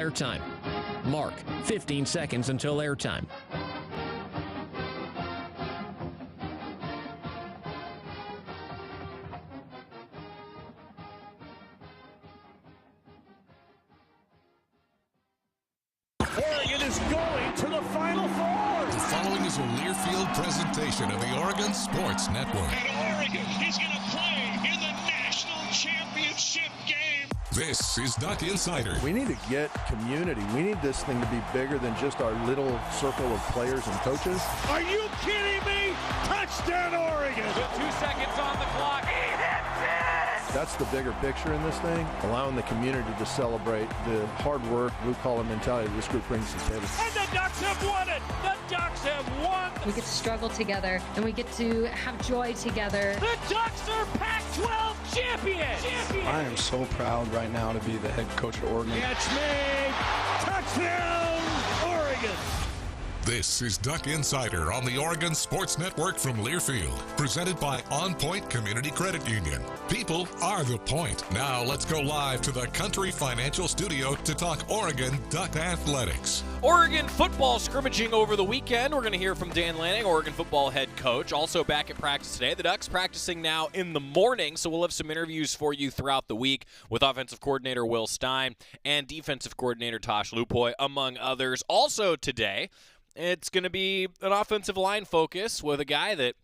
Airtime. Mark, 15 seconds until airtime. Oregon is going to the Final Four. The following is a Learfield presentation of the Oregon Sports Network. And Oregon is going to play in the national championship game. This is Duck Insider. We need to get community. We need this thing to be bigger than just our little circle of players and coaches. Are you kidding me? Touchdown, Oregon. With 2 seconds on the clock. He hits it! That's the bigger picture in this thing, allowing the community to celebrate the hard work, blue-collar mentality this group brings to the table. And the Ducks have won it. The Ducks have won. We get to struggle together, and we get to have joy together. The Ducks are Pac-12 champions. I am so proud right now to be the head coach at Oregon. Catch made. Touchdown, Oregon. This is Duck Insider on the Oregon Sports Network from Learfield, presented by OnPoint Community Credit Union. People are the point. Now let's go live to the Country Financial Studio to talk Oregon Duck Athletics. Oregon football scrimmaging over the weekend. We're going to hear from Dan Lanning, Oregon football head coach. Also back at practice today. The Ducks practicing now in the morning, so we'll have some interviews for you throughout the week with offensive coordinator Will Stein and defensive coordinator Tosh Lupoy, among others. Also today, it's going to be an offensive line focus with a guy that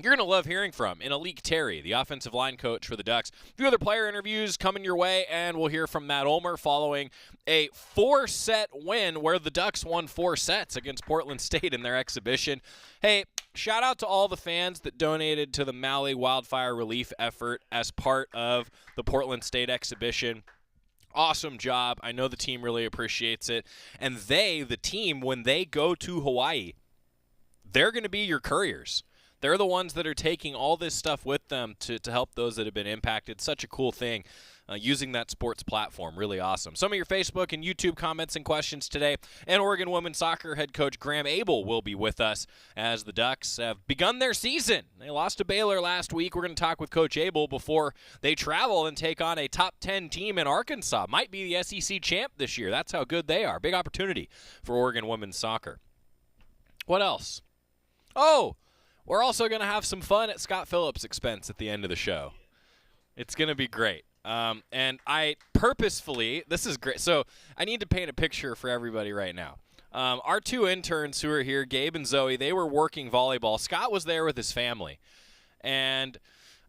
you're going to love hearing from in Alik Terry, the offensive line coach for the Ducks. A few other player interviews coming your way, and we'll hear from Matt Ulmer following a 4-set win where the Ducks won 4 sets against Portland State in their exhibition. Hey, shout out to all the fans that donated to the Maui wildfire relief effort as part of the Portland State exhibition. Awesome job. I know the team really appreciates it. And the team, when they go to Hawaii, they're going to be your couriers. They're the ones that are taking all this stuff with them to help those that have been impacted. Such a cool thing. Using that sports platform. Really awesome. Some of your Facebook and YouTube comments and questions today. And Oregon women's soccer head coach Graeme Abel will be with us as the Ducks have begun their season. They lost to Baylor last week. We're going to talk with Coach Abel before they travel and take on a top 10 team in Arkansas. Might be the SEC champ this year. That's how good they are. Big opportunity for Oregon women's soccer. What else? Oh, we're also going to have some fun at Scott Phillips' expense at the end of the show. It's going to be great. And I purposefully, this is great. So I need to paint a picture for everybody right now. Our 2 interns who are here, Gabe and Zoe, they were working volleyball. Scott was there with his family. And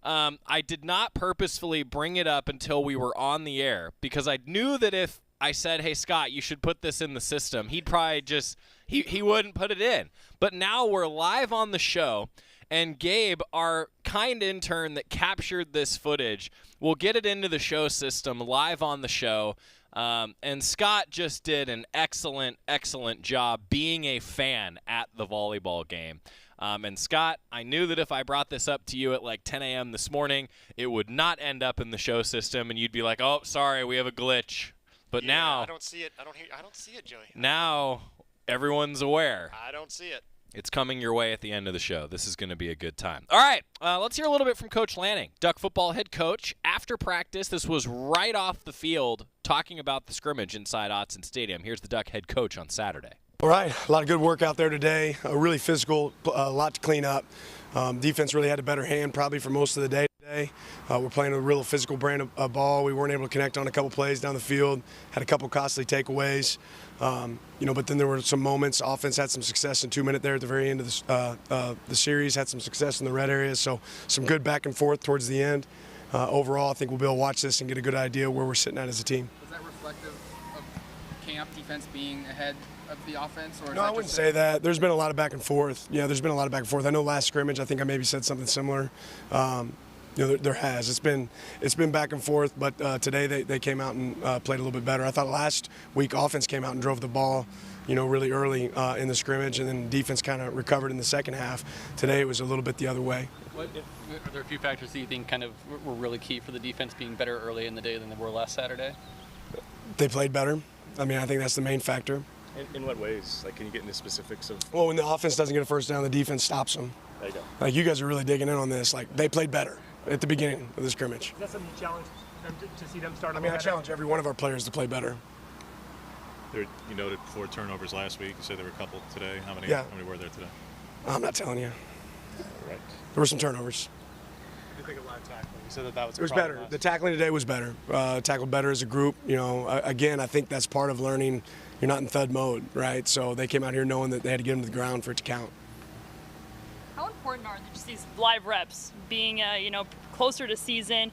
I did not purposefully bring it up until we were on the air because I knew that if I said, hey, Scott, you should put this in the system, he'd probably just, he wouldn't put it in. But now we're live on the show. And Gabe, our kind intern that captured this footage, will get it into the show system live on the show. And Scott just did an excellent, excellent job being a fan at the volleyball game. And Scott, I knew that if I brought this up to you at like 10 a.m. this morning, it would not end up in the show system, and you'd be like, oh, sorry, we have a glitch. But yeah, now I don't see it. I don't see it, Joey. Now everyone's aware. I don't see it. It's coming your way at the end of the show. This is going to be a good time. All right, let's hear a little bit from Coach Lanning, Duck football head coach. After practice, this was right off the field, talking about the scrimmage inside Autzen Stadium. Here's the Duck head coach on Saturday. All right, a lot of good work out there today. Really physical, a lot to clean up. Defense really had a better hand probably for most of the day today. We're playing a real physical brand of ball. We weren't able to connect on a couple plays down the field. Had a couple costly takeaways. But then there were some moments. Offense had some success in 2 minutes there at the very end of the series. Had some success in the red area. So some good back and forth towards the end. Overall, I think we'll be able to watch this and get a good idea where we're sitting at as a team. Was that reflective of camp defense being ahead of the offense? Or no, I wouldn't say that. There's been a lot of back and forth. Yeah, there's been a lot of back and forth. I know last scrimmage, I think I maybe said something similar. There has. It's been back and forth, but today they came out and played a little bit better. I thought last week offense came out and drove the ball, really early in the scrimmage, and then defense kind of recovered in the second half. Today it was a little bit the other way. Are there a few factors that you think kind of were really key for the defense being better early in the day than they were last Saturday? They played better. I mean, I think that's the main factor. In what ways? Like, can you get into specifics of? Well, when the offense doesn't get a first down, the defense stops them. There you go. Like, you guys are really digging in on this. Like, they played better at the beginning of the scrimmage. Is that something you challenge them to see them start? I mean, I challenge every one of our players to play better. You noted 4 turnovers last week. You said there were a couple today. How many were there today? I'm not telling you. Right. There were some turnovers. What do you think of live tackling? You said that was It was better. The tackling today was better. Tackled better as a group. Again, I think that's part of learning. You're not in thud mode, right? So they came out here knowing that they had to get them to the ground for it to count. How important are just these live reps, being closer to season?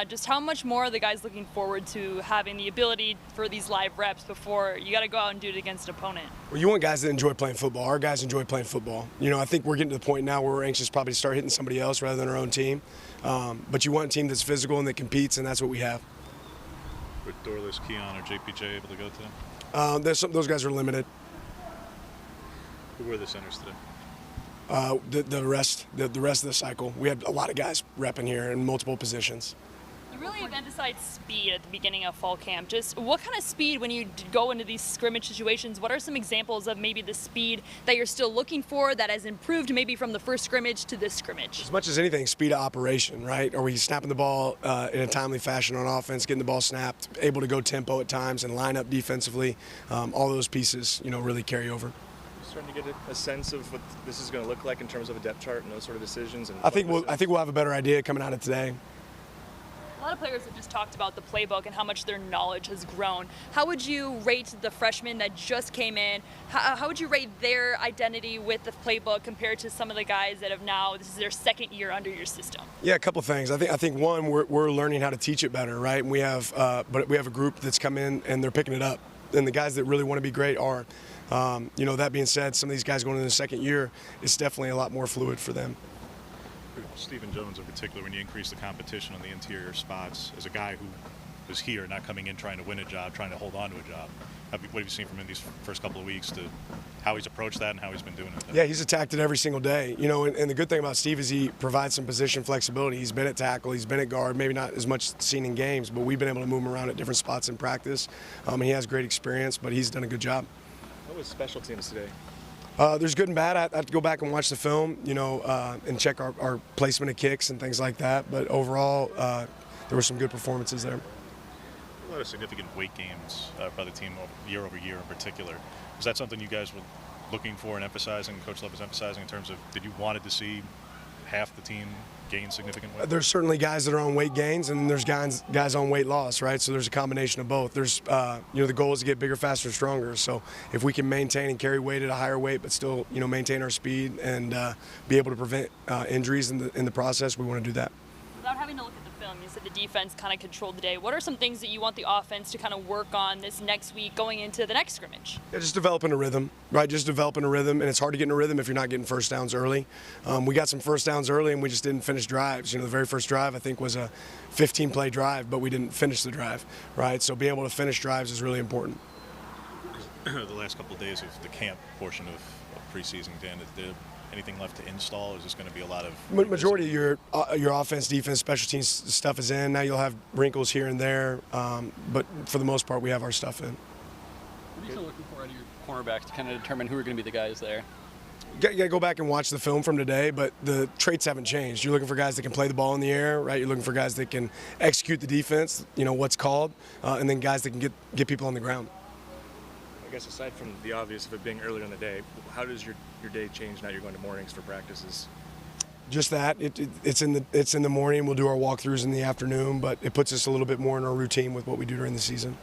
Just how much more are the guys looking forward to having the ability for these live reps before you got to go out and do it against an opponent? Well, you want guys that enjoy playing football. Our guys enjoy playing football. I think we're getting to the point now where we're anxious probably to start hitting somebody else rather than our own team. But you want a team that's physical and that competes, and that's what we have. Were Dorless, Keon, or JPJ able to go today? Those guys are limited. Who were the centers today? The rest of the cycle. We had a lot of guys repping here in multiple positions. You really have emphasized speed at the beginning of fall camp. Just what kind of speed when you go into these scrimmage situations? What are some examples of maybe the speed that you're still looking for that has improved maybe from the first scrimmage to this scrimmage? As much as anything, speed of operation, right? Are we snapping the ball in a timely fashion on offense, getting the ball snapped, able to go tempo at times and line up defensively? All those pieces, really carry over. Starting to get a sense of what this is going to look like in terms of a depth chart and those sort of decisions? And I think we'll have a better idea coming out of today. A lot of players have just talked about the playbook and how much their knowledge has grown. How would you rate the freshmen that just came in? How would you rate their identity with the playbook compared to some of the guys that have now, this is their second year under your system? Yeah, a couple of things. I think one, we're learning how to teach it better, right? And we have a group that's come in and they're picking it up. And the guys that really want to be great are. That being said, some of these guys going into the second year, it's definitely a lot more fluid for them. Stephen Jones in particular, when you increase the competition on the interior spots, as a guy who was here, not coming in trying to win a job, trying to hold on to a job, what have you seen from him these first couple of weeks to how he's approached that and how he's been doing it? Yeah, he's attacked it every single day. And the good thing about Steve is he provides some position flexibility. He's been at tackle, he's been at guard, maybe not as much seen in games, but we've been able to move him around at different spots in practice. He has great experience, but he's done a good job. What was special teams today? There's good and bad. I have to go back and watch the film, and check our placement of kicks and things like that. But overall, there were some good performances there. A lot of significant weight games by the team year over year in particular. Is that something you guys were looking for and emphasizing, Coach Love was emphasizing in terms of, did you wanted to see half the team gain significant weight? There's certainly guys that are on weight gains, and there's guys on weight loss, right? So there's a combination of both. There's, the goal is to get bigger, faster, stronger. So if we can maintain and carry weight at a higher weight, but still, maintain our speed and be able to prevent injuries in the process, we want to do that. Without having to look at the film, you said the defense kind of controlled the day. What are some things that you want the offense to kind of work on this next week going into the next scrimmage? Yeah, just developing a rhythm, right? Just developing a rhythm, and it's hard to get in a rhythm if you're not getting first downs early. We got some first downs early, and we just didn't finish drives. The very first drive, I think, was a 15-play drive, but we didn't finish the drive, right? So being able to finish drives is really important. The last couple of days of the camp portion of preseason, Dan, anything left to install? Is this going to be a lot of majority of your offense, defense, special teams stuff is in. Now you'll have wrinkles here and there, but for the most part, we have our stuff in. What are you still looking for out of your cornerbacks to kind of determine who are going to be the guys there? You got to go back and watch the film from today, but the traits haven't changed. You're looking for guys that can play the ball in the air, right? You're looking for guys that can execute the defense, what's called, and then guys that can get people on the ground. I guess aside from the obvious of it being earlier in the day, how does your day change now you're going to mornings for practices? Just that. It's in the morning. We'll do our walkthroughs in the afternoon, but it puts us a little bit more in our routine with what we do during the season.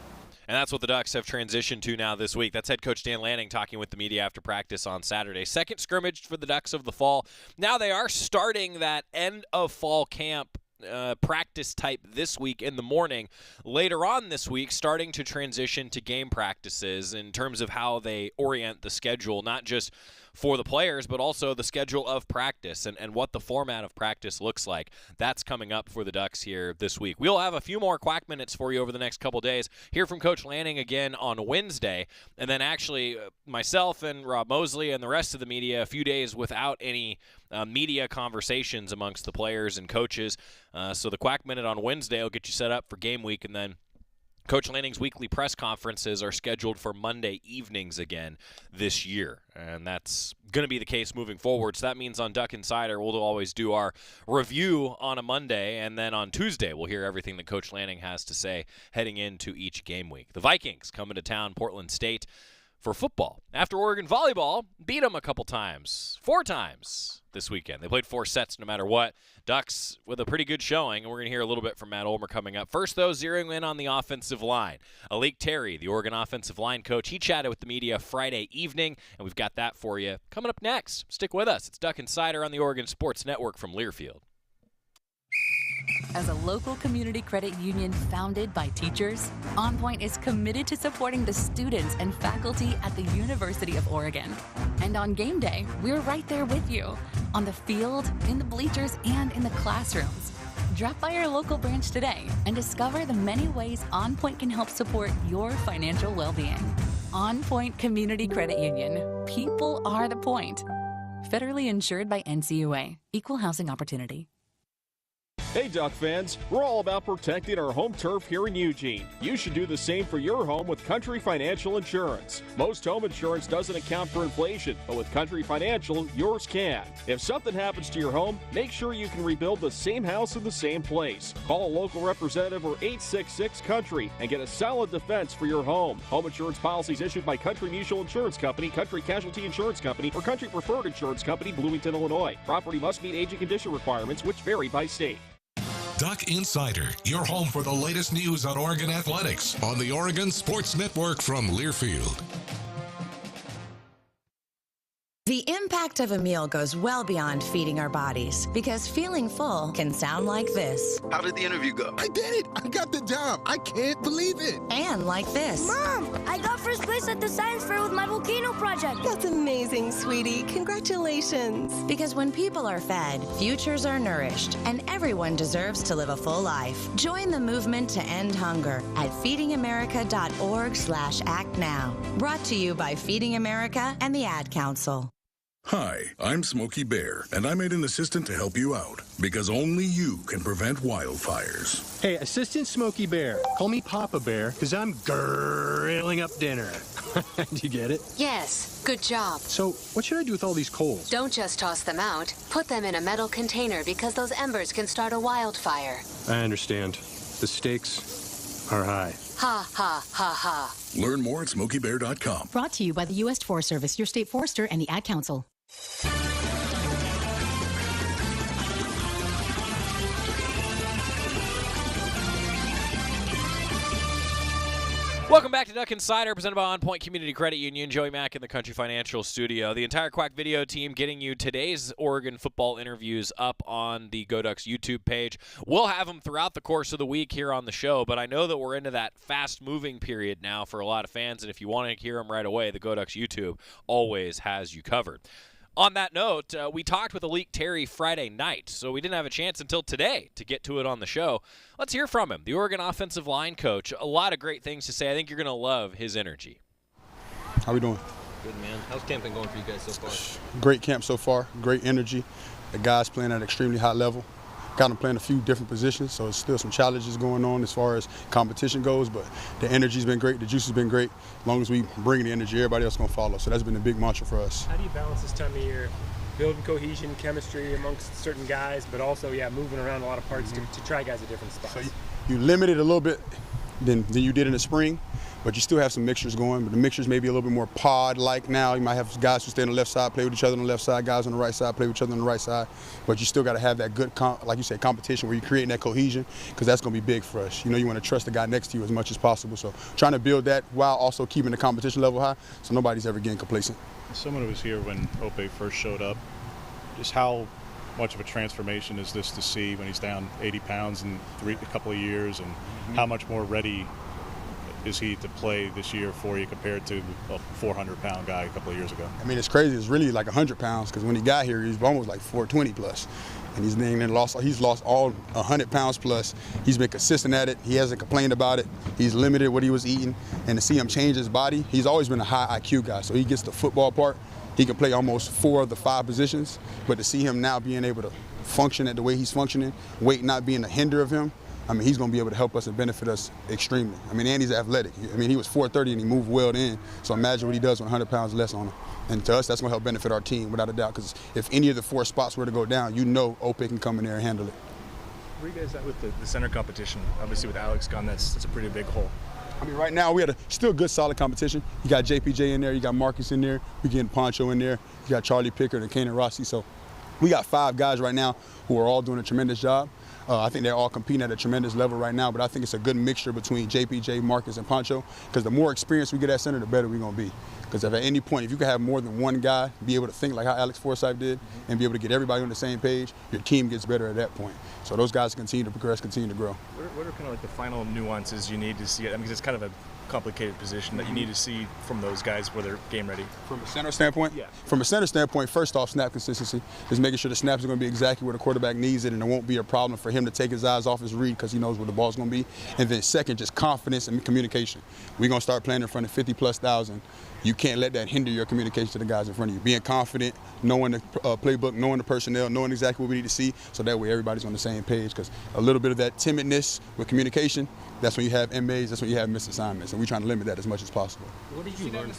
And that's what the Ducks have transitioned to now this week. That's head coach Dan Lanning talking with the media after practice on Saturday. Second scrimmage for the Ducks of the fall. Now they are starting that end of fall camp practice type this week in the morning. Later on this week, starting to transition to game practices in terms of how they orient the schedule, not just for the players, but also the schedule of practice and what the format of practice looks like. That's coming up for the Ducks here this week. We'll have a few more Quack Minutes for you over the next couple days. Hear from Coach Lanning again on Wednesday, and then actually myself and Rob Mosley and the rest of the media a few days without any media conversations amongst the players and coaches. So the Quack Minute on Wednesday will get you set up for game week, and then Coach Lanning's weekly press conferences are scheduled for Monday evenings again this year, and that's going to be the case moving forward. So that means on Duck Insider, we'll always do our review on a Monday, and then on Tuesday, we'll hear everything that Coach Lanning has to say heading into each game week. The Vikings coming to town, Portland State, for football. After Oregon volleyball beat them a couple times, 4 times this weekend. They played 4 sets no matter what. Ducks with a pretty good showing, and we're going to hear a little bit from Matt Ulmer coming up. First, though, zeroing in on the offensive line. Alik Terry, the Oregon offensive line coach, he chatted with the media Friday evening, and we've got that for you coming up next. Stick with us. It's Duck Insider on the Oregon Sports Network from Learfield. As a local community credit union founded by teachers, OnPoint is committed to supporting the students and faculty at the University of Oregon. And on game day, we're right there with you, on the field, in the bleachers, and in the classrooms. Drop by our local branch today and discover the many ways OnPoint can help support your financial well-being. OnPoint Community Credit Union. People are the point. Federally insured by NCUA. Equal housing opportunity. Hey Duck fans, we're all about protecting our home turf here in Eugene. You should do the same for your home with Country Financial Insurance. Most home insurance doesn't account for inflation, but with Country Financial, yours can. If something happens to your home, make sure you can rebuild the same house in the same place. Call a local representative or 866-COUNTRY and get a solid defense for your home. Home insurance policies issued by Country Mutual Insurance Company, Country Casualty Insurance Company, or Country Preferred Insurance Company, Bloomington, Illinois. Property must meet age and condition requirements, which vary by state. Duck Insider, your home for the latest news on Oregon athletics on the Oregon Sports Network from Learfield. The impact of a meal goes well beyond feeding our bodies, because feeling full can sound like this. How did the interview go? I did it! I got the job! I can't believe it! And like this. Mom, I got first place at the science fair with my volcano project. That's amazing, sweetie. Congratulations. Because when people are fed, futures are nourished, and everyone deserves to live a full life. Join the movement to end hunger at feedingamerica.org/act now. Brought to you by Feeding America and the Ad Council. Hi, I'm Smokey Bear, and I made an assistant to help you out, because only you can prevent wildfires. Hey, Assistant Smokey Bear, call me Papa Bear, because I'm grilling up dinner. Do you get it? Yes, good job. So, what should I do with all these coals? Don't just toss them out. Put them in a metal container, because those embers can start a wildfire. I understand. The stakes are high. Ha, ha, ha, ha. Learn more at SmokeyBear.com. Brought to you by the U.S. Forest Service, your state forester, and the Ad Council. Welcome back to Duck Insider, presented by OnPoint Community Credit Union. Joey Mack in the Country Financial Studio. The entire Quack video team getting you today's Oregon football interviews up on the Go Ducks YouTube page. We'll have them throughout the course of the week here on the show, but I know that we're into that fast-moving period now for a lot of fans, and if you want to hear them right away, the Go Ducks YouTube always has you covered. On that note, we talked with Alik Terry Friday night, so we didn't have a chance until today to get to it on the show. Let's hear from him, the Oregon offensive line coach. A lot of great things to say. I think you're going to love his energy. How we doing? Good, man. How's camp been going for you guys so far? Great camp so far. Great energy. The guys playing at an extremely high level. Got them playing a few different positions, so there's still some challenges going on as far as competition goes, but the energy's been great, the juice has been great. As long as we bring the energy, everybody else is going to follow, so that's been a big mantra for us. How do you balance this time of year, building cohesion, chemistry amongst certain guys, but also, moving around a lot of parts to try guys at different spots? So you limit it a little bit than you did in the spring, but you still have some mixtures going, but the mixtures may be a little bit more pod-like now. You might have guys who stay on the left side, play with each other on the left side, guys on the right side, play with each other on the right side, but you still got to have that good, like you said, competition where you're creating that cohesion, because that's going to be big for us. You want to trust the guy next to you as much as possible, so trying to build that while also keeping the competition level high, so nobody's ever getting complacent. Someone who was here when Ope first showed up, just how much of a transformation is this to see when he's down 80 pounds in a couple of years, and how much more ready is he to play this year for you compared to a 400-pound guy a couple of years ago? I mean, it's crazy. It's really like 100 pounds, because when he got here, he's almost like 420 plus. And he's lost all 100 pounds plus. He's been consistent at it. He hasn't complained about it. He's limited what he was eating. And to see him change his body, he's always been a high IQ guy. So he gets the football part. He can play almost 4 of the 5 positions. But to see him now being able to function at the way he's functioning, weight not being a hinder of him, I mean, he's going to be able to help us and benefit us extremely. I mean, and he's athletic. I mean, he was 430 and he moved well in. So imagine what he does with 100 pounds less on him. And to us, that's going to help benefit our team without a doubt. Because if any of the 4 spots were to go down, you know Ope can come in there and handle it. Where are you guys at with the center competition? Obviously, with Alex gone, that's a pretty big hole. I mean, right now we had a still good, solid competition. You got JPJ in there, you got Marcus in there, we getting Poncho in there, you got Charlie Pickard and Kanan Rossi. So we got 5 guys right now who are all doing a tremendous job. I think they're all competing at a tremendous level right now, but I think it's a good mixture between JPJ, Marcus, and Poncho, because the more experience we get at center, the better we're going to be. Because if at any point, if you can have more than one guy be able to think like how Alex Forsythe did and be able to get everybody on the same page, your team gets better at that point. So those guys continue to progress, continue to grow. What are kind of like the final nuances you need to see? I mean, 'cause it's kind of a complicated position that you need to see from those guys where they're game ready. From a center standpoint? Yeah. From a center standpoint, first off, snap consistency is making sure the snaps are going to be exactly where the quarterback needs it and there won't be a problem for him to take his eyes off his read because he knows where the ball's going to be. And then second, just confidence and communication. We're going to start playing in front of 50+ thousand. You can't let that hinder your communication to the guys in front of you. Being confident, knowing the playbook, knowing the personnel, knowing exactly what we need to see, so that way everybody's on the same page. Because a little bit of that timidness with communication, that's when you have MAs, that's when you have missed assignments, and we're trying to limit that as much as possible. What did you learn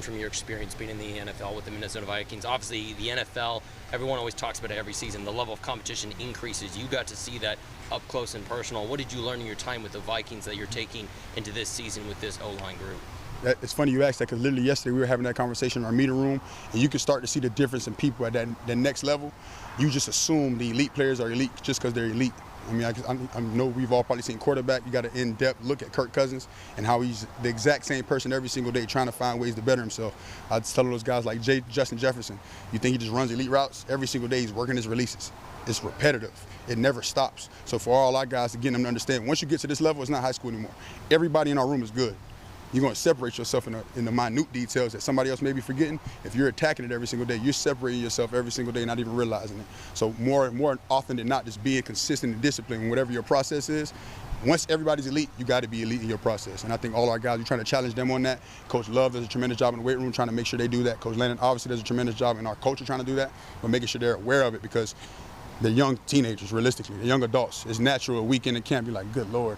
from your experience being in the NFL with the Minnesota Vikings? Obviously, the NFL, everyone always talks about it every season. The level of competition increases. You got to see that up close and personal. What did you learn in your time with the Vikings that you're taking into this season with this O-line group? It's funny you asked that because literally yesterday we were having that conversation in our meeting room, and you can start to see the difference in people at that next level. You just assume the elite players are elite just because they're elite. I mean, I know we've all probably seen quarterback. You got an in-depth look at Kirk Cousins and how he's the exact same person every single day trying to find ways to better himself. I just tell those guys like Justin Jefferson, you think he just runs elite routes? Every single day he's working his releases. It's repetitive. It never stops. So for all our guys, to get them to understand, once you get to this level, it's not high school anymore. Everybody in our room is good. You're going to separate yourself in the minute details that somebody else may be forgetting. If you're attacking it every single day, you're separating yourself every single day, not even realizing it. So more often than not, just being consistent and disciplined in whatever your process is. Once everybody's elite, you got to be elite in your process. And I think all our guys, we're trying to challenge them on that. Coach Love does a tremendous job in the weight room trying to make sure they do that. Coach Lanning obviously does a tremendous job, and our coach are trying to do that, but making sure they're aware of it because they're young teenagers, realistically. They're young adults. It's natural a weekend in camp, you're like, good Lord.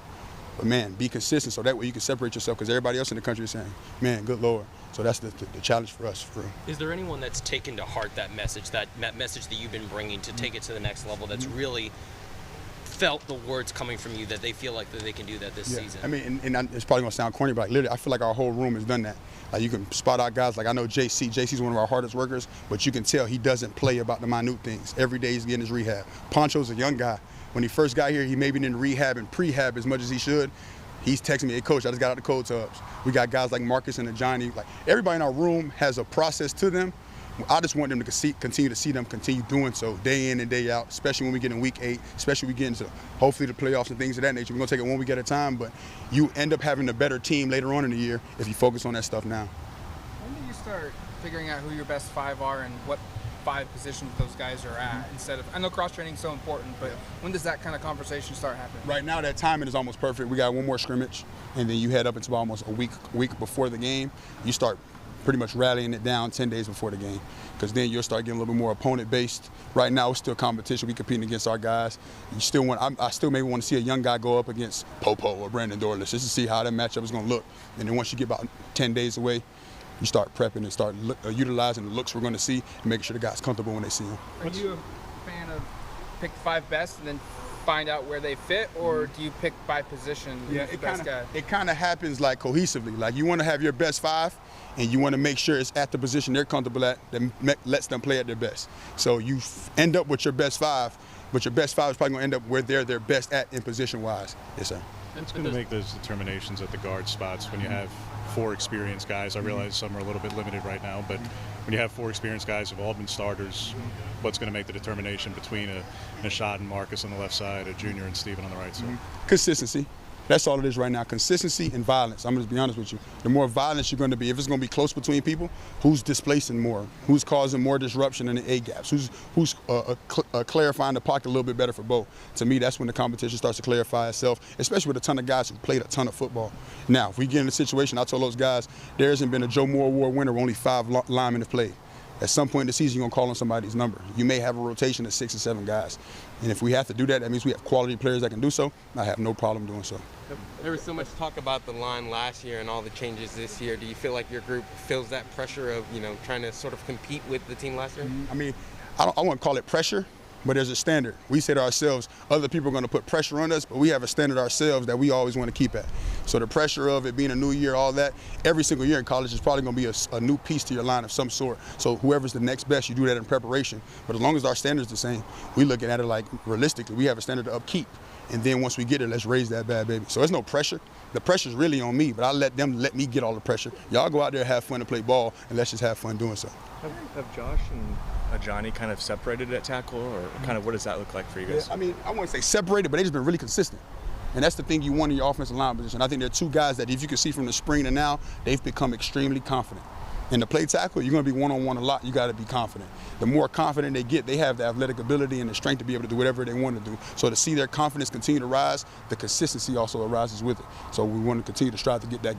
But man, be consistent so that way you can separate yourself because everybody else in the country is saying, man, good Lord. So that's the challenge for us. Is there anyone that's taken to heart that message that you've been bringing to take it to the next level that's really felt the words coming from you that they feel like that they can do that this season? I mean, and it's probably going to sound corny, but like, literally, I feel like our whole room has done that. Like you can spot out guys, like I know JC's one of our hardest workers, but you can tell he doesn't play about the minute things. Every day he's getting his rehab. Poncho's a young guy. When he first got here, he maybe didn't rehab and prehab as much as he should. He's texting me, hey, coach, I just got out the cold tubs. We got guys like Marcus and Johnny. Like everybody in our room has a process to them. I just want them to continue to see them continue doing so day in and day out, especially when we get in week 8, especially when we get into hopefully the playoffs and things of that nature. We're going to take it one week at a time, but you end up having a better team later on in the year if you focus on that stuff now. When do you start figuring out who your best 5 are and what 5 positions those guys are at instead of, I know cross training is so important, but when does that kind of conversation start happening? Right now that timing is almost perfect. We got one more scrimmage and then you head up until almost a week before the game. You start pretty much rallying it down 10 days before the game because then you'll start getting a little bit more opponent based. Right now it's still competition. We competing against our guys. I still maybe want to see a young guy go up against Popo or Brandon Dorless just to see how that matchup is going to look. And then once you get about 10 days away, you start prepping and start utilizing the looks we're going to see and making sure the guy's comfortable when they see him. Are you a fan of pick 5 best and then find out where they fit, or do you pick by position? Yeah, it kind of happens like cohesively. Like you want to have your best 5, and you want to make sure it's at the position they're comfortable at that lets them play at their best. So you end up with your best 5, but your best 5 is probably going to end up where they're their best at in position-wise. Yes, sir. It's going to make those determinations at the guard spots when you have 4 experienced guys. I realize some are a little bit limited right now, but when you have 4 experienced guys who've all been starters, what's going to make the determination between a Nishad and Marcus on the left side, a Junior and Steven on the right side? Consistency. That's all it is right now. Consistency and violence. I'm going to be honest with you. The more violence you're going to be, if it's going to be close between people, who's displacing more? Who's causing more disruption in the A-gaps? Who's clarifying the pocket a little bit better for both? To me, that's when the competition starts to clarify itself, especially with a ton of guys who played a ton of football. Now, if we get in a situation, I told those guys, there hasn't been a Joe Moore Award winner where only 5 linemen have played. At some point in the season, you're going to call on somebody's number. You may have a rotation of 6 or 7 guys. And if we have to do that, that means we have quality players that can do so. I have no problem doing so. There was so much talk about the line last year and all the changes this year. Do you feel like your group feels that pressure of, trying to sort of compete with the team last year? I mean, I wouldn't call it pressure, but there's a standard. We say to ourselves, other people are going to put pressure on us, but we have a standard ourselves that we always want to keep at. So the pressure of it being a new year, all that, every single year in college is probably going to be a new piece to your line of some sort. So whoever's the next best, you do that in preparation. But as long as our standard's the same, we looking at it like realistically, we have a standard to upkeep. And then once we get it, let's raise that bad baby. So there's no pressure. The pressure's really on me, but I let them let me get all the pressure. Y'all go out there, have fun, and play ball, and let's just have fun doing so. Have Josh and Johnny kind of separated at tackle, or kind of what does that look like for you guys? Yeah, I mean, I wouldn't say separated, but they've just been really consistent. And that's the thing you want in your offensive line position. I think there are 2 guys that, if you can see from the spring to now, they've become extremely confident. In the play tackle, you're going to be one-on-one a lot. You got to be confident. The more confident they get, they have the athletic ability and the strength to be able to do whatever they want to do. So to see their confidence continue to rise, the consistency also arises with it. So we want to continue to strive to keep that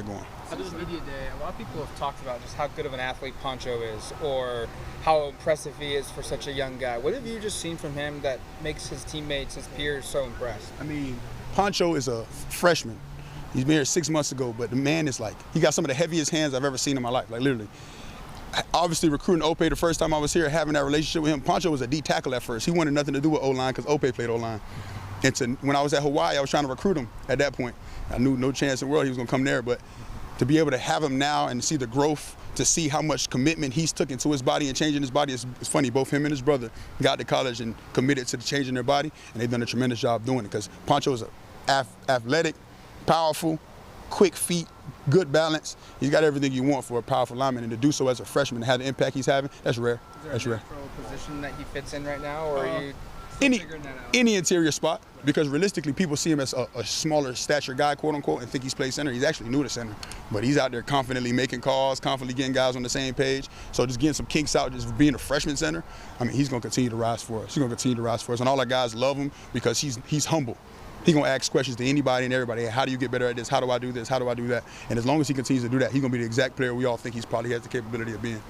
going. So this media day, a lot of people have talked about just how good of an athlete Poncho is, or how impressive he is for such a young guy. What have you just seen from him that makes his teammates, his peers, so impressed? I mean, Poncho is a freshman. He's been here 6 months ago, but the man is he got some of the heaviest hands I've ever seen in my life, literally. Obviously, recruiting Ope the first time I was here, having that relationship with him, Poncho was a D tackle at first. He wanted nothing to do with O-line because Ope played O-line. And when I was at Hawaii, I was trying to recruit him at that point. I knew no chance in the world he was going to come there, but to be able to have him now and see the growth, to see how much commitment he's took into his body and changing his body, it's funny. Both him and his brother got to college and committed to changing their body, and they've done a tremendous job doing it because Poncho is athletic, powerful, quick feet, good balance. He's got everything you want for a powerful lineman, and to do so as a freshman and have the impact he's having, that's rare. Is there a natural position that he fits in right now, or are you figuring that out? Any interior spot, because realistically, people see him as a smaller stature guy, quote unquote, and think he's played center. He's actually new to center, but he's out there confidently making calls, confidently getting guys on the same page. So just getting some kinks out, just being a freshman center, I mean, he's going to continue to rise for us. He's going to continue to rise for us, and all our guys love him because he's humble. He's going to ask questions to anybody and everybody. Hey, how do you get better at this? How do I do this? How do I do that? And as long as he continues to do that, he's going to be the exact player we all think he's probably has the capability of being.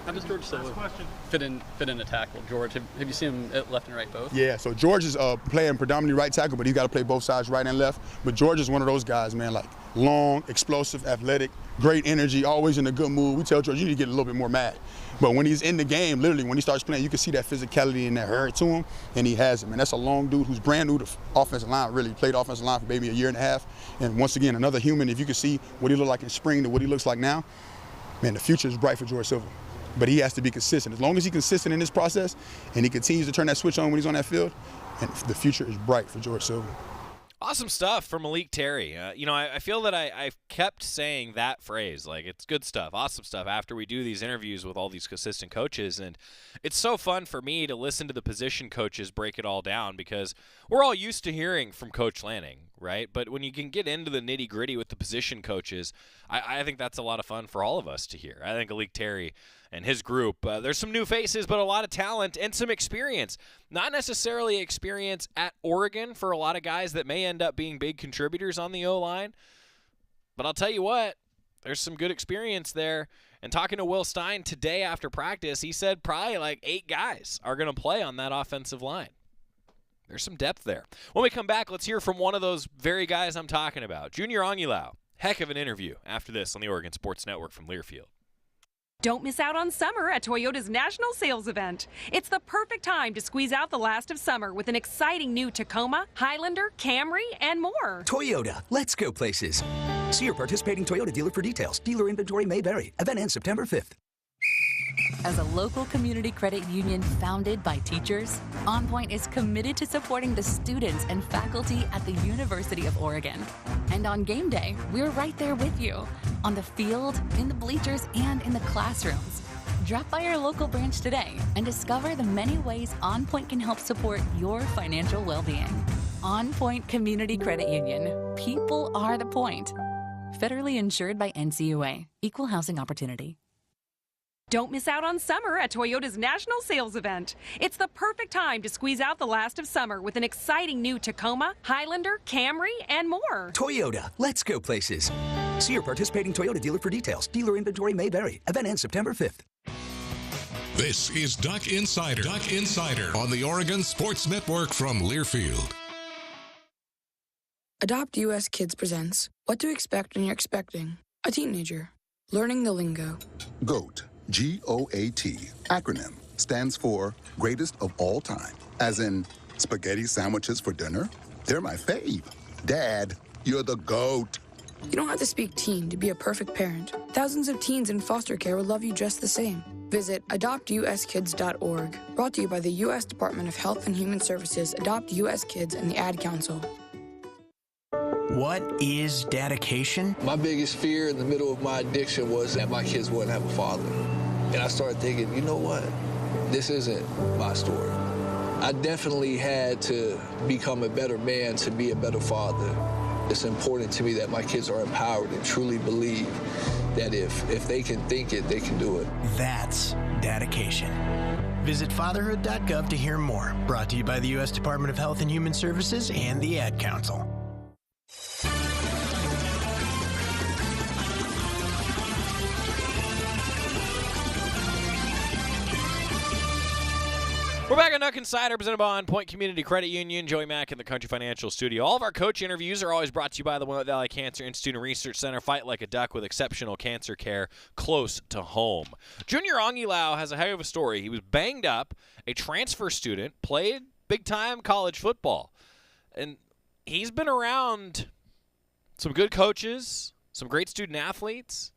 How does George Silva fit in a tackle? George, have you seen him at left and right both? Yeah, so George is playing predominantly right tackle, but he's got to play both sides, right and left. But George is one of those guys, man, long, explosive, athletic, great energy, always in a good mood. We tell George, you need to get a little bit more mad. But when he's in the game, literally, when he starts playing, you can see that physicality and that hurt to him, and he has it, man. That's a long dude who's brand new to offensive line, really. Played offensive line for maybe a year and a half. And once again, another human, if you can see what he looked like in spring to what he looks like now, man, the future is bright for George Silva. But he has to be consistent. As long as he's consistent in this process and he continues to turn that switch on when he's on that field, and the future is bright for George Silva. Awesome stuff from Malik Terry. I feel that I've kept saying that phrase, it's good stuff, awesome stuff, after we do these interviews with all these consistent coaches. And it's so fun for me to listen to the position coaches break it all down because we're all used to hearing from Coach Lanning, right? But when you can get into the nitty-gritty with the position coaches, I think that's a lot of fun for all of us to hear. I think Malik Terry and his group, there's some new faces, but a lot of talent and some experience. Not necessarily experience at Oregon for a lot of guys that may end up being big contributors on the O-line. But I'll tell you what, there's some good experience there. And talking to Will Stein today after practice, he said probably 8 guys are going to play on that offensive line. There's some depth there. When we come back, let's hear from one of those very guys I'm talking about, Junior Onyelau. Heck of an interview after this on the Oregon Sports Network from Learfield. Don't miss out on summer at Toyota's National Sales Event. It's the perfect time to squeeze out the last of summer with an exciting new Tacoma, Highlander, Camry, and more. Toyota, let's go places. See your participating Toyota dealer for details. Dealer inventory may vary. Event ends September 5th. As a local community credit union founded by teachers, OnPoint is committed to supporting the students and faculty at the University of Oregon. And on game day, we're right there with you, on the field, in the bleachers, and in the classrooms. Drop by our local branch today and discover the many ways OnPoint can help support your financial well-being. OnPoint Community Credit Union. People are the point. Federally insured by NCUA. Equal housing opportunity. Don't miss out on summer at Toyota's National Sales Event. It's the perfect time to squeeze out the last of summer with an exciting new Tacoma, Highlander, Camry, and more. Toyota, let's go places. See your participating Toyota dealer for details. Dealer inventory may vary. Event ends September 5th. This is Duck Insider. Duck Insider on the Oregon Sports Network from Learfield. Adopt US Kids presents What to Expect When You're Expecting a Teenager. Learning the lingo. GOAT, G-O-A-T, acronym, stands for Greatest of All Time. As in, spaghetti sandwiches for dinner? They're my fave. Dad, you're the GOAT. You don't have to speak teen to be a perfect parent. Thousands of teens in foster care will love you just the same. Visit adoptuskids.org. Brought to you by the U.S. Department of Health and Human Services, Adopt U.S. Kids, and the Ad Council. What is dedication? My biggest fear in the middle of my addiction was that my kids wouldn't have a father. And I started thinking, you know what? This isn't my story. I definitely had to become a better man to be a better father. It's important to me that my kids are empowered and truly believe that if they can think it, they can do it. That's dedication. Visit fatherhood.gov to hear more. Brought to you by the U.S. Department of Health and Human Services and the Ad Council. We're back on Duck Insider, presented by OnPoint Community Credit Union. Joey Mack in the Country Financial Studio. All of our coach interviews are always brought to you by the Willamette Valley Cancer Institute and Research Center. Fight like a duck with exceptional cancer care close to home. Junior Ongilau has a heck of a story. He was banged up, a transfer student, played big-time college football. And he's been around some good coaches, some great student athletes.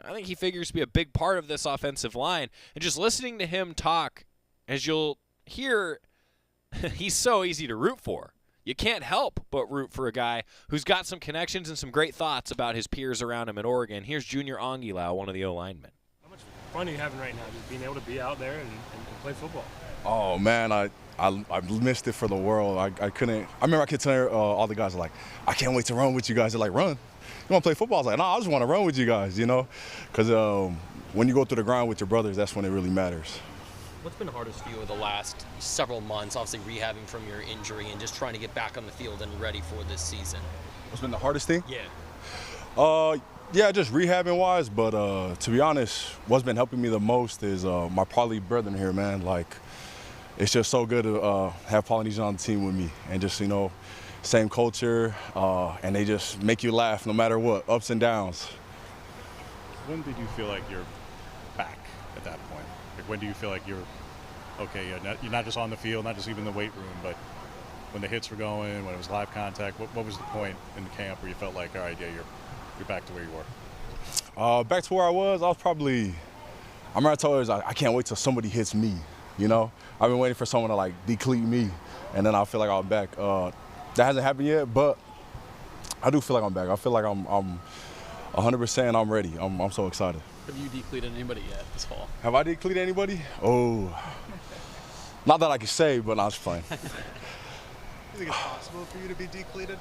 I think he figures to be a big part of this offensive line. And just listening to him talk, as you'll hear, he's so easy to root for. You can't help but root for a guy who's got some connections and some great thoughts about his peers around him in Oregon. Here's Junior Ongilau, one of the O-linemen. How much fun are you having right now, just being able to be out there and play football? Oh, man, I missed it for the world. I couldn't. I remember I kept telling all the guys, like, I can't wait to run with you guys. They're like, run? You want to play football? I was like, no, I just want to run with you guys, you know? Because when you go through the grind with your brothers, that's when it really matters. What's been hardest for you over the last several months, obviously rehabbing from your injury and just trying to get back on the field and ready for this season? What's been the hardest thing? Yeah. Yeah, just rehabbing-wise, but to be honest, what's been helping me the most is my Poly brethren here, man. Like, it's just so good to have Polynesian on the team with me and just, you know, same culture, and they just make you laugh no matter what, ups and downs. When did you feel like you're back at that point? Like, when do you feel like you're okay? You're not just on the field, not just even in the weight room, but when the hits were going, when it was live contact. What was the point in the camp where you felt like, all right, yeah, you're back to where you were? Back to where I was probably. I remember I told her, I can't wait till somebody hits me. You know, I've been waiting for someone to like decleat me, and then I feel like I'm back. That hasn't happened yet, but I do feel like I'm back. I feel like I'm 100%. I'm ready. I'm so excited. Have you decleated anybody yet this fall? Have I decleated anybody? Oh, not that I can say, but I'm just playing. You think it's possible for you to be decleated?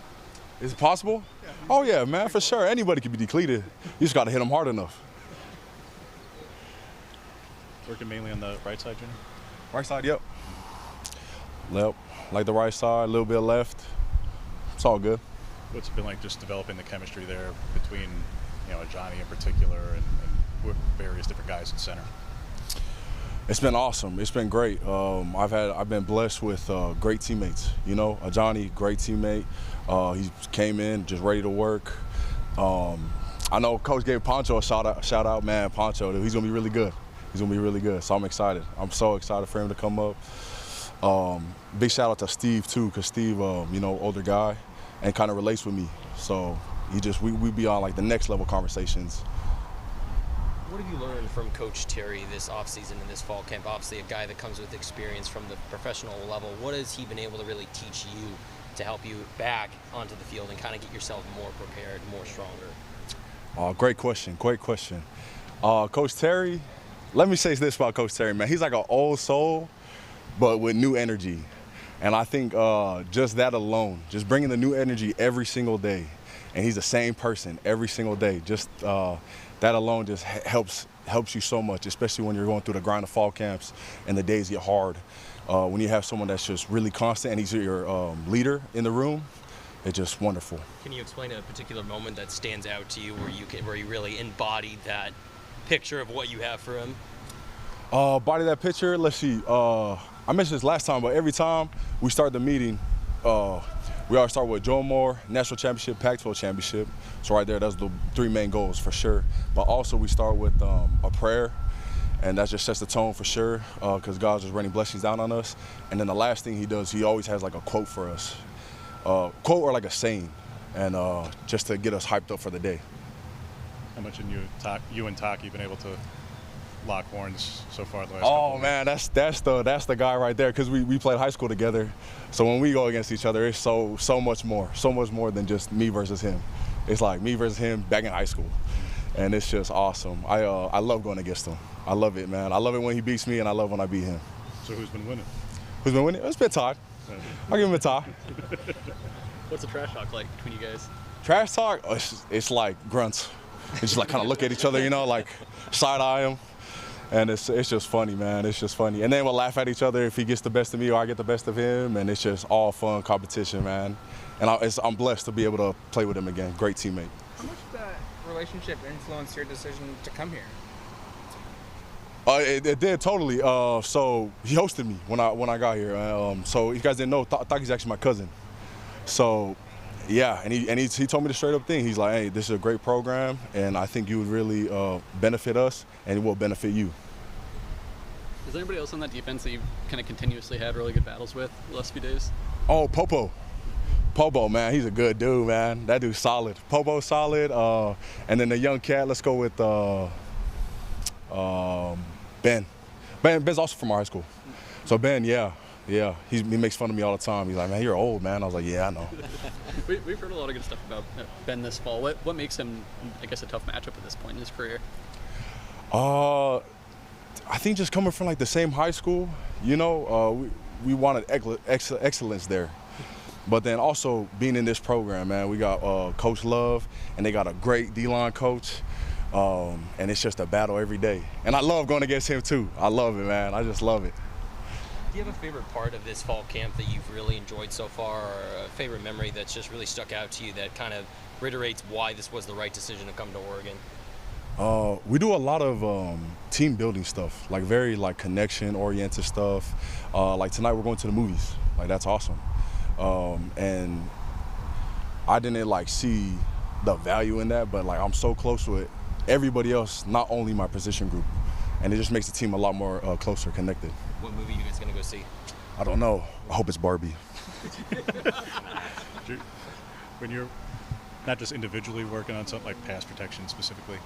Is it possible? Yeah, oh yeah, man, for sure. Anybody can be decleated. You just got to hit them hard enough. Working mainly on the right side, Junior? Right side, yep. Yep, like the right side, a little bit left. It's all good. What's it been like just developing the chemistry there between, you know, Johnny in particular and various different guys in center? It's been awesome. It's been great. I've been blessed with great teammates. You know, Johnny, great teammate. He came in just ready to work. I know Coach gave Poncho a shout out, man. Poncho, he's gonna be really good. He's gonna be really good. So I'm excited. I'm so excited for him to come up. Big shout out to Steve too, because Steve, you know, older guy, and kind of relates with me. So we be on like the next level conversations. What have you learned from Coach Terry this offseason and this fall camp? Obviously a guy that comes with experience from the professional level. What has he been able to really teach you to help you back onto the field and kind of get yourself more prepared, more stronger? Great question. Coach Terry, let me say this about Coach Terry, man. He's like an old soul, but with new energy. And I think just that alone, just bringing the new energy every single day, and he's the same person every single day, just that alone just helps you so much, especially when you're going through the grind of fall camps and the days get hard. When you have someone that's just really constant and he's your leader in the room, it's just wonderful. Can you explain a particular moment that stands out to you where you really embodied that picture of what you have for him? Body that picture, let's see. I mentioned this last time, but every time we start the meeting, we always start with Joe Moore, National Championship, Pac-12 Championship. So right there, that's the 3 main goals for sure. But also we start with a prayer, and that just sets the tone for sure, because God's just raining blessings down on us. And then the last thing he does, he always has like a quote for us, quote or like a saying, and just to get us hyped up for the day. How much in you and Taki been able to lock horns so far the last Oh man, that's the guy right there, because we played high school together. So when we go against each other, it's so much more than just me versus him. It's like me versus him back in high school, and it's just awesome. I love going against him. I love it, man. I love it when he beats me, and I love when I beat him. So who's been winning? Who's been winning? It's been Todd. I'll give him a tie. What's the trash talk like between you guys? Trash talk? It's like grunts. It's just like kind of look at each other, you know, like side eye him. And it's just funny, man. It's just funny. And then we'll laugh at each other if he gets the best of me or I get the best of him. And it's just all fun competition, man. And I'm blessed to be able to play with him again. Great teammate. How much did that relationship influence your decision to come here? It did totally. So he hosted me when I got here. So if you guys didn't know, Taki's actually my cousin. So yeah, and he told me the straight up thing. He's like, hey, this is a great program, and I think you would really benefit us, and it will benefit you. Is there anybody else on that defense that you've kind of continuously had really good battles with the last few days? Oh, Popo, man, he's a good dude, man. That dude's solid. Popo's solid. And then the young cat, let's go with Ben. Ben's also from our high school. So Ben, yeah. He makes fun of me all the time. He's like, man, you're old, man. I was like, yeah, I know. We've heard a lot of good stuff about Ben this fall. What makes him, I guess, a tough matchup at this point in his career? I think just coming from like the same high school, you know, we wanted excellence there. But then also being in this program, man, we got Coach Love, and they got a great D-line coach. And it's just a battle every day. And I love going against him too. I love it, man. I just love it. Do you have a favorite part of this fall camp that you've really enjoyed so far, or a favorite memory that's just really stuck out to you that kind of reiterates why this was the right decision to come to Oregon? We do a lot of team building stuff, like very like connection oriented stuff. Like tonight we're going to the movies. Like that's awesome. And I didn't like see the value in that, but like I'm so close with everybody else, not only my position group, and it just makes the team a lot more closer connected. What movie are you guys gonna go see? I don't know. I hope it's Barbie. When you're not just individually working on something like pass protection specifically,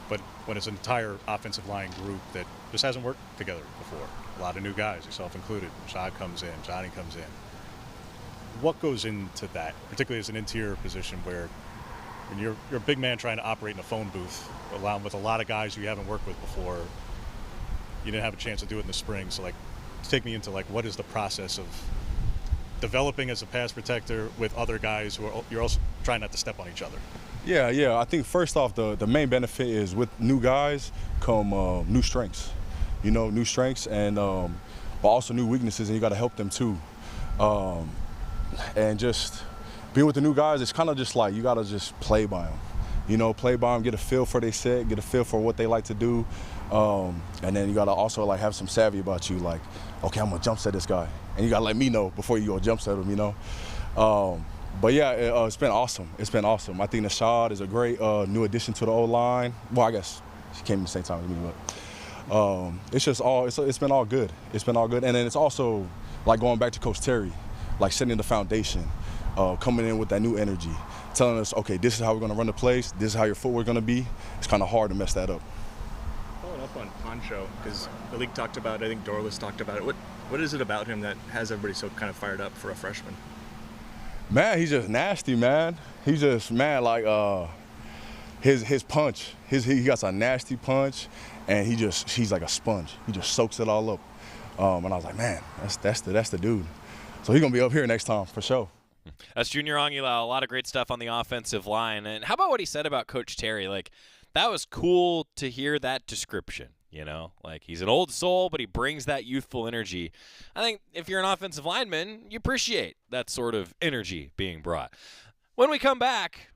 but when it's an entire offensive line group that just hasn't worked together before, a lot of new guys, yourself included, Shad comes in, Johnny comes in. What goes into that, particularly as an interior position where when you're a big man trying to operate in a phone booth, with a lot of guys you haven't worked with before, you didn't have a chance to do it in the spring. So like, take me into like, what is the process of developing as a pass protector with other guys who you're also trying not to step on each other? Yeah. I think first off, the main benefit is with new guys come new strengths. You know, new strengths and but also new weaknesses, and you got to help them too. And just being with the new guys, it's kind of just like you got to just play by them. You know, play by them, get a feel for their set, get a feel for what they like to do. And then you got to also like have some savvy about you, like, okay, I'm going to jump set this guy. And you got to let me know before you go jump set him, you know. But yeah, it's been awesome. It's been awesome. I think Nashad is a great new addition to the O-line. Well, I guess she came at the same time as me, but it's just it's been all good. It's been all good. And then it's also like going back to Coach Terry, like setting the foundation, coming in with that new energy, telling us, okay, this is how we're going to run the plays, this is how your footwork going to be. It's kind of hard to mess that up. Following up on Poncho, because the league talked about it, I think Dorless talked about it. What is it about him that has everybody so kind of fired up for a freshman? Man, he's just nasty, man. He's just, man, like his punch, he got a nasty punch, and he's like a sponge. He just soaks it all up. And I was like, man, that's the dude. So he's going to be up here next time for sure. That's Junior Angila. A lot of great stuff on the offensive line. And how about what he said about Coach Terry? Like, that was cool to hear that description, you know? Like, he's an old soul, but he brings that youthful energy. I think if you're an offensive lineman, you appreciate that sort of energy being brought. When we come back,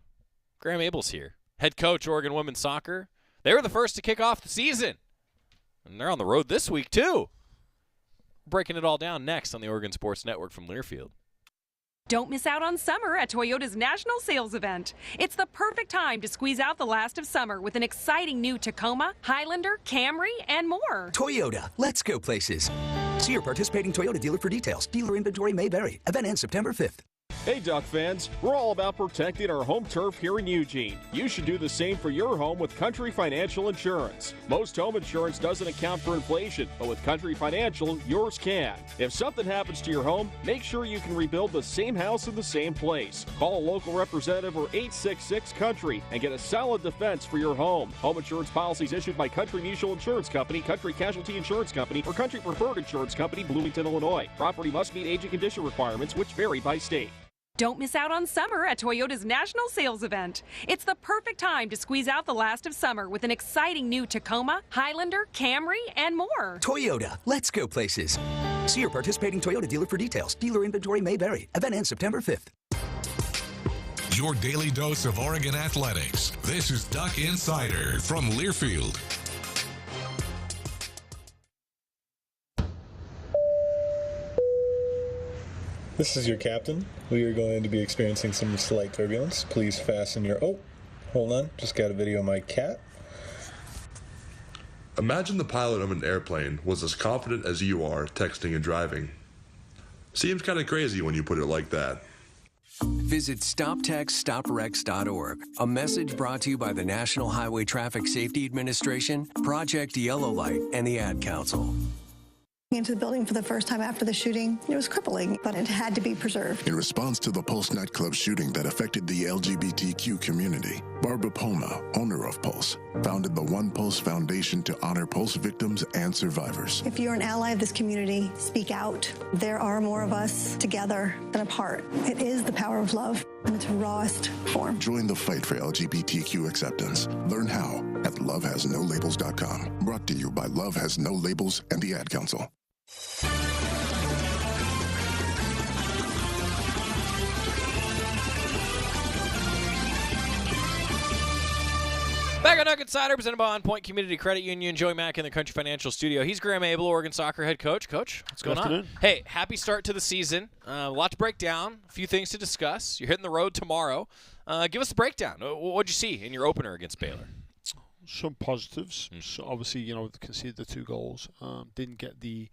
Graeme Abel's here. Head coach, Oregon women's soccer. They were the first to kick off the season. And they're on the road this week, too. Breaking it all down next on the Oregon Sports Network from Learfield. Don't miss out on summer at Toyota's national sales event. It's the perfect time to squeeze out the last of summer with an exciting new Tacoma, Highlander, Camry, and more. Toyota, let's go places. See your participating Toyota dealer for details. Dealer inventory may vary. Event ends September 5th. Hey Duck fans, we're all about protecting our home turf here in Eugene. You should do the same for your home with Country Financial Insurance. Most home insurance doesn't account for inflation, but with Country Financial, yours can. If something happens to your home, make sure you can rebuild the same house in the same place. Call a local representative or 866-COUNTRY and get a solid defense for your home. Home insurance policies issued by Country Mutual Insurance Company, Country Casualty Insurance Company, or Country Preferred Insurance Company, Bloomington, Illinois. Property must meet age and condition requirements, which vary by state. Don't miss out on summer at Toyota's national sales event. It's the perfect time to squeeze out the last of summer with an exciting new Tacoma, Highlander, Camry, and more. Toyota, let's go places. See your participating Toyota dealer for details. Dealer inventory may vary. Event ends September 5th. Your daily dose of Oregon athletics. This is Duck Insider from Learfield. This is your captain. We are going to be experiencing some slight turbulence. Please fasten your... Oh, hold on. Just got a video of my cat. Imagine the pilot of an airplane was as confident as you are texting and driving. Seems kind of crazy when you put it like that. Visit StopTextStopWrecks.org. A message brought to you by the National Highway Traffic Safety Administration, Project Yellow Light, and the Ad Council. Into the building for the first time after the shooting. It was crippling, but it had to be preserved. In response to the Pulse nightclub shooting that affected the LGBTQ community, Barbara Poma, owner of Pulse, founded the One Pulse Foundation to honor Pulse victims and survivors. If you're an ally of this community, speak out. There are more of us together than apart. It is the power of love in its rawest form. Join the fight for LGBTQ acceptance. Learn how at lovehasnolabels.com. Brought to you by Love Has No Labels and the Ad Council. Back on Duck Insider, presented by OnPoint Community Credit Union. Joey Mack in the Country Financial Studio. He's Graeme Abel, Oregon soccer head coach. Coach, what's going on? Hey, happy start to the season. A lot to break down, a few things to discuss. You're hitting the road tomorrow. Give us a breakdown. What'd you see in your opener against Baylor? Some positives. So obviously, conceded the 2 goals. Didn't get the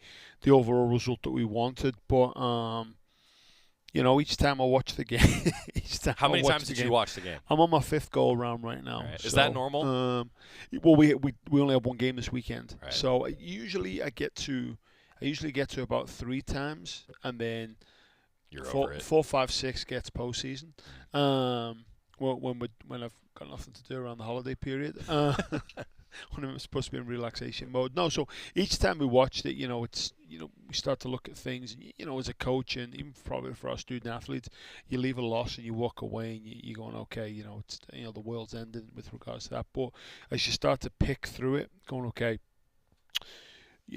overall result that we wanted, but each time I watch the game, How many times did you watch the game? I'm on my 5th go around right now. Right. Is that normal? Well, we only have 1 game this weekend, right. So usually I get to about 3 times, and then You're 4, over it. 4, 5, 6 gets postseason. When I've got nothing to do around the holiday period, when I'm supposed to be in relaxation mode. No, so each time we watched it, it's we start to look at things. As a coach, and even probably for our student athletes, you leave a loss and you walk away and you're going, okay, it's the world's ending with regards to that. But as you start to pick through it, going, okay.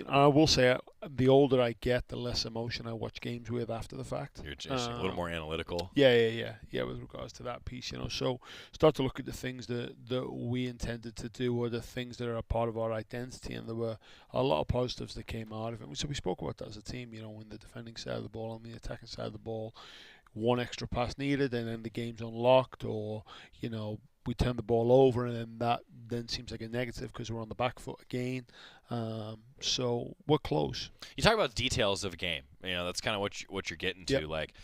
I will say, the older I get, the less emotion I watch games with after the fact. You're just a little more analytical. Yeah. With regards to that piece, so start to look at the things that we intended to do, or the things that are a part of our identity, and there were a lot of positives that came out of it. So we spoke about that as a team, when the defending side of the ball and the attacking side of the ball, 1 extra pass needed, and then the game's unlocked, or we turn the ball over, and then that seems like a negative because we're on the back foot again. So we're close. You talk about details of a game. That's kind of what you're getting to. Yep. Like,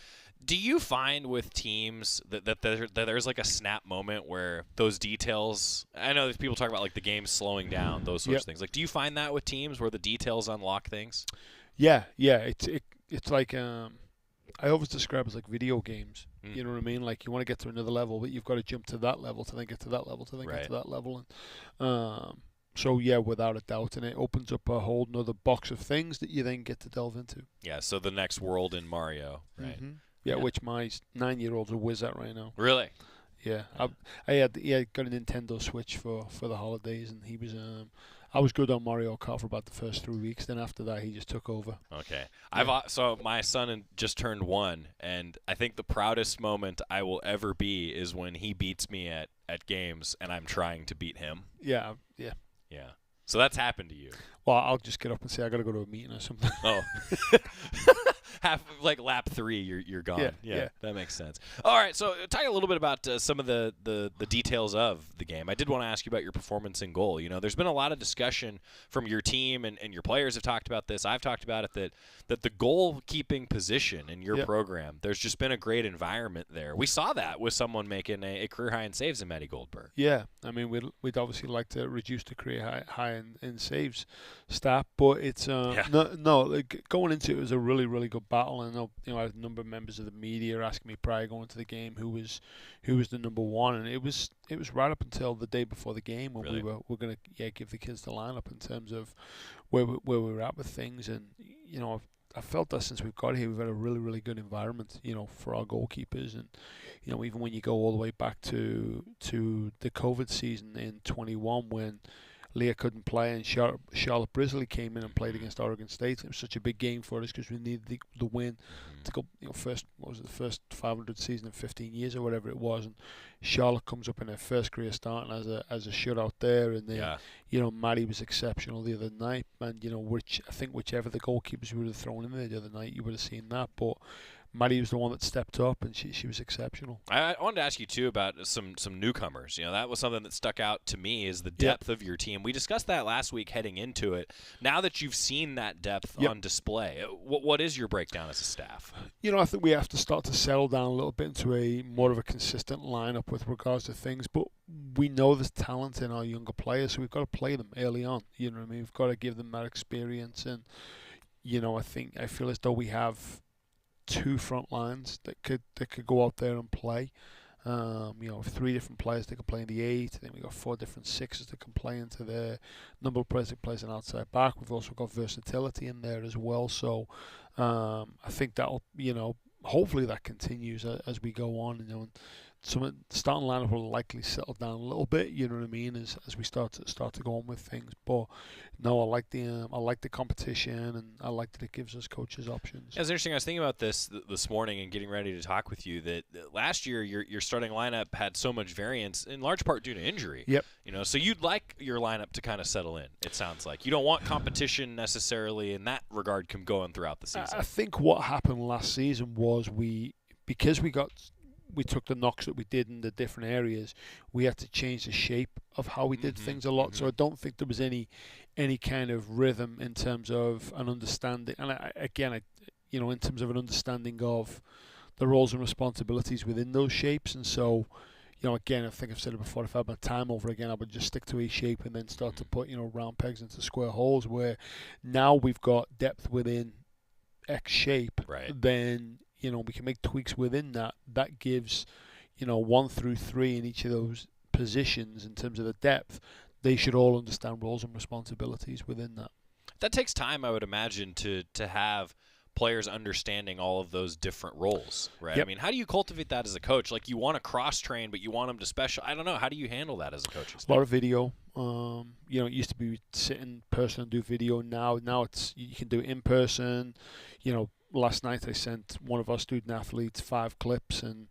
do you find with teams that there's like a snap moment where those details? I know there's people talk about like the game slowing down, those sorts of things. Like, do you find that with teams where the details unlock things? Yeah. It's like I always describe it as like video games. You know what I mean? Like, you want to get to another level, but you've got to jump to that level to then get to that level to then get to that level. And so, yeah, without a doubt. And it opens up a whole nother box of things that you then get to delve into. Yeah, so the next world in Mario, right? Mm-hmm. Yeah, which my 9-year-old's a whiz at right now. Really? Yeah. I had got a Nintendo Switch for the holidays, and he was... I was good on Mario Kart for about the first 3 weeks. Then after that, he just took over. Okay. So my son just turned 1, and I think the proudest moment I will ever be is when he beats me at games, and I'm trying to beat him. Yeah. So that's happened to you. Well, I'll just get up and say I got to go to a meeting or something. Oh. Like lap 3, you're gone. Yeah, that makes sense. All right, so talk a little bit about some of the details of the game. I did want to ask you about your performance in goal. There's been a lot of discussion from your team, and your players have talked about this. I've talked about it, that the goalkeeping position in your program, there's just been a great environment there. We saw that with someone making a career high in saves in Matty Goldberg. Yeah, I mean, we'd obviously like to reduce the career high in saves stat, but it's like going into it was a really, really good battle. And I had a number of members of the media asking me prior going to the game who was the number one, and it was right up until the day before the game when we were going to give the kids the lineup in terms of where we were at with things. And I felt that since we've got here, we've had a really, really good environment, for our goalkeepers. And even when you go all the way back to the COVID season in 21 when Leah couldn't play and Charlotte Brisley came in and played against Oregon State. It was such a big game for us because we needed the win to go. First 500 season in 15 years or whatever it was, and Charlotte comes up in her first career starting as a shutout there, and then Maddie was exceptional the other night, and whichever the goalkeepers we would have thrown in there the other night, you would have seen that, but Maddie was the one that stepped up, and she was exceptional. I wanted to ask you, too, about some newcomers. That was something that stuck out to me is the depth of your team. We discussed that last week heading into it. Now that you've seen that depth on display, what is your breakdown as a staff? I think we have to start to settle down a little bit into a more of a consistent lineup with regards to things, but we know there's talent in our younger players, so we've got to play them early on. You know what I mean? We've got to give them that experience, and I feel as though we have 2 front lines that could go out there and play. 3 different players that can play in the 8. Then we've got 4 different 6s that can play into the number of players that plays an outside back. We've also got versatility in there as well. So I think that'll, hopefully that continues as we go on. And some starting lineup will likely settle down a little bit. You know what I mean? As we start to go on with things. But no, I like the competition, and I like that it gives us coaches options. It's interesting. I was thinking about this morning and getting ready to talk with you. That last year your starting lineup had so much variance, in large part due to injury. Yep. So you'd like your lineup to kind of settle in. It sounds like you don't want competition necessarily in that regard going throughout the season. I think what happened last season was because we took the knocks that we did in the different areas, we had to change the shape of how we did things a lot. So I don't think there was any kind of rhythm in terms of an understanding. And in terms of an understanding of the roles and responsibilities within those shapes. And so, again, I think I've said it before, if I had my time over again, I would just stick to a shape and then start to put, round pegs into square holes, where now we've got depth within X shape. Right. Then we can make tweaks within that. That gives, 1 through 3 in each of those positions in terms of the depth. They should all understand roles and responsibilities within that. That takes time, I would imagine, to have players understanding all of those different roles, right? Yep. I mean, how do you cultivate that as a coach? Like, you want to cross-train, but you want them to special. I don't know. How do you handle that as a coach? A lot of video. It used to be sit in person and do video. Now it's you can do it in person. Last night I sent one of our student athletes 5 clips, and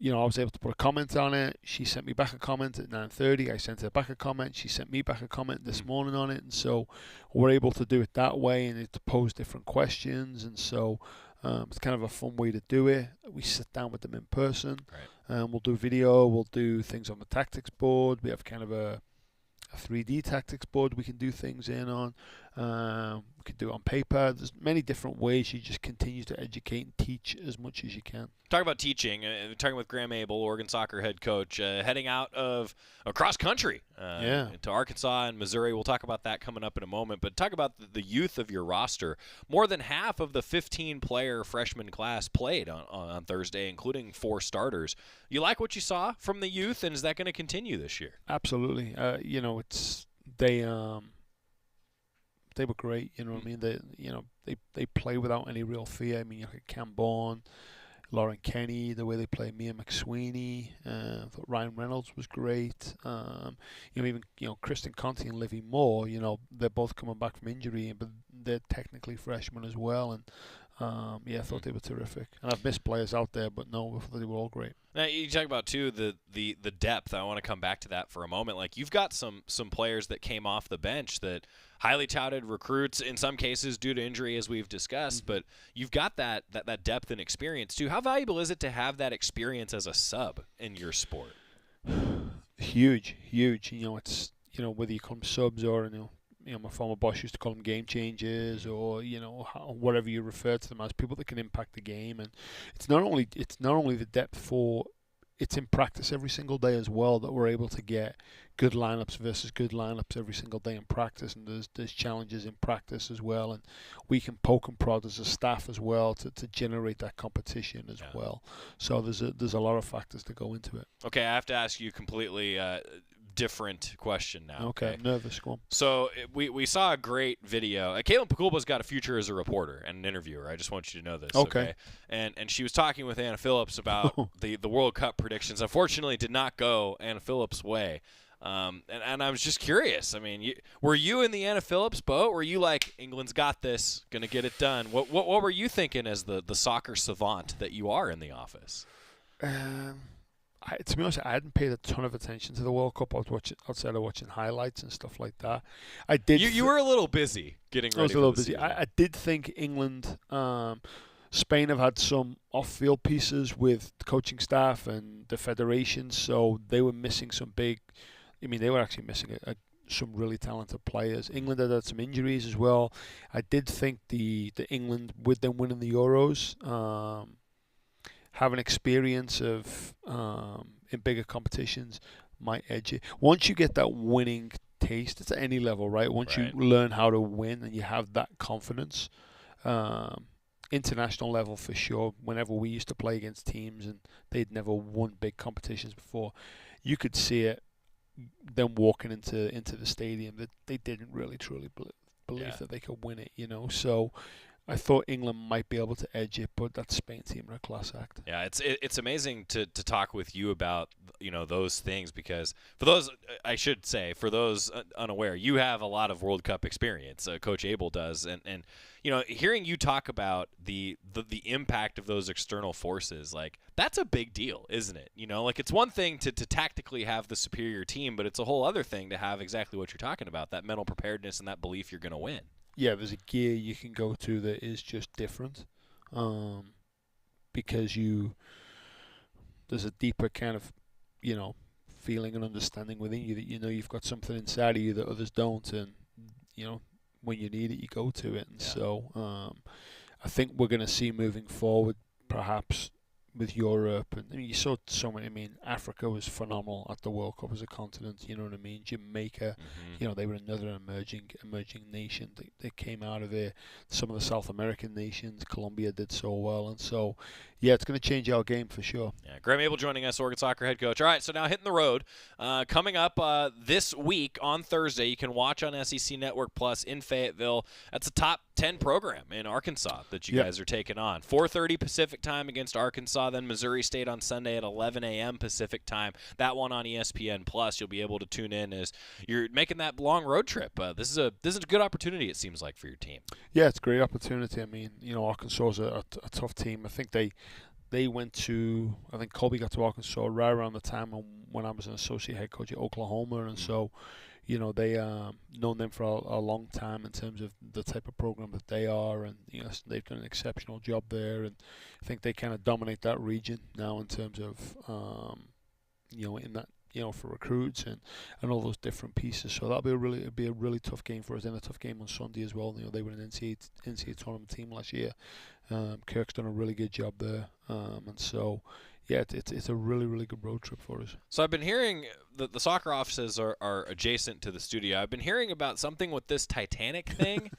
I was able to put a comment on it. She sent me back a comment at 9:30. I sent her back a comment. She sent me back a comment this morning on it, and so we're able to do it that way, and to pose different questions. And so it's kind of a fun way to do it. We sit down with them in person, and we'll do video. We'll do things on the tactics board. We have kind of a 3D tactics board we can do things in on. We can do it on paper. There's many different ways. You just continue to educate and teach as much as you can. Talk about teaching. Talking with Graeme Abel, Oregon soccer head coach, heading out of across country to Arkansas and Missouri. We'll talk about that coming up in a moment. But talk about the youth of your roster. More than half of the 15-player freshman class played on Thursday, including 4 starters. You like what you saw from the youth, and is that going to continue this year? Absolutely. They were great. You know what I mean? They play without any real fear. I mean, you look at Cam Bourne, Lauren Kenny, the way they play Mia McSweeney. I thought Ryan Reynolds was great. Even Kristen Conti and Livy Moore. They're both coming back from injury, but they're technically freshmen as well. And I thought they were terrific. And I've missed players out there, but no, I thought they were all great. Now, you talk about, too, the depth. I want to come back to that for a moment. Like, you've got some players that came off the bench that highly touted recruits, in some cases due to injury, as we've discussed, but you've got that depth and experience, too. How valuable is it to have that experience as a sub in your sport? Huge. It's, whether you call them subs or, my former boss used to call them game changers, or whatever you refer to them as, people that can impact the game. And it's not only the depth for, it's in practice every single day as well, that we're able to get good lineups versus good lineups every single day in practice. And there's challenges in practice as well, and we can poke and prod as a staff as well to generate that competition as well. So there's a lot of factors that go into it. Okay, I have to ask you completely different question now. Okay, I'm nervous. Go on. So we saw a great video. Caitlin Pakulba's got a future as a reporter and an interviewer. I just want you to know this. Okay. And she was talking with Anna Phillips about the World Cup predictions. Unfortunately, did not go Anna Phillips' way. And I was just curious. I mean, were you in the Anna Phillips boat? Were you like, England's got this, gonna get it done? What were you thinking as the soccer savant that you are in the office? To be honest, I hadn't paid a ton of attention to the World Cup. I was watching outside of watching highlights and stuff like that. I did. You were a little busy getting ready. I was a little busy. I did think England, Spain have had some off-field pieces with the coaching staff and the federation, so they were missing some big. I mean, they were actually missing some really talented players. England had some injuries as well. I did think the England, with them winning the Euros, having experience of in bigger competitions might edge it. Once you get that winning taste, it's at any level, right? Once you learn how to win and you have that confidence, international level for sure. Whenever we used to play against teams and they'd never won big competitions before, you could see it. Them walking into the stadium that they didn't really truly believe that they could win it, So I thought England might be able to edge it, but that Spain team are a class act. Yeah, it's amazing to talk with you about those things, because for those, I should say, for those unaware, you have a lot of World Cup experience. Coach Abel does, and hearing you talk about the impact of those external forces, like, that's a big deal, isn't it? Like, it's one thing to tactically have the superior team, but it's a whole other thing to have exactly what you're talking about, that mental preparedness and that belief you're going to win. Yeah, there's a gear you can go to that is just different, because there's a deeper kind of, feeling and understanding within you that you've got something inside of you that others don't, and when you need it, you go to it. And so I think we're going to see moving forward, perhaps with Europe, and you saw so many. I mean, Africa was phenomenal at the World Cup as a continent. You know what I mean? Jamaica, they were another emerging nation that came out of there. Some of the South American nations, Colombia did so well, and so it's going to change our game for sure. Yeah, Graeme Abel joining us, Oregon soccer head coach. All right, so now hitting the road. Coming up this week on Thursday, you can watch on SEC Network Plus in Fayetteville. That's a top 10 program in Arkansas that you guys are taking on. 4:30 Pacific time against Arkansas, then Missouri State on Sunday at 11 a.m. Pacific time. That one on ESPN Plus. You'll be able to tune in as you're making that long road trip. This is a good opportunity, it seems like, for your team. Yeah, it's a great opportunity. I mean, Arkansas is a tough team. I think they went to, I think Colby got to Arkansas right around the time when I was an associate head coach at Oklahoma, and so they known them for a long time in terms of the type of program that they are, and they've done an exceptional job there, and I think they kind of dominate that region now in terms of in that for recruits and all those different pieces. So that'll be a really tough game for us, and a tough game on Sunday as well. They were an NCAA tournament team last year. Kirk's done a really good job there, and so. Yeah, it's a really, really good road trip for us. So I've been hearing that the soccer offices are adjacent to the studio. I've been heading about something with this Titanic thing.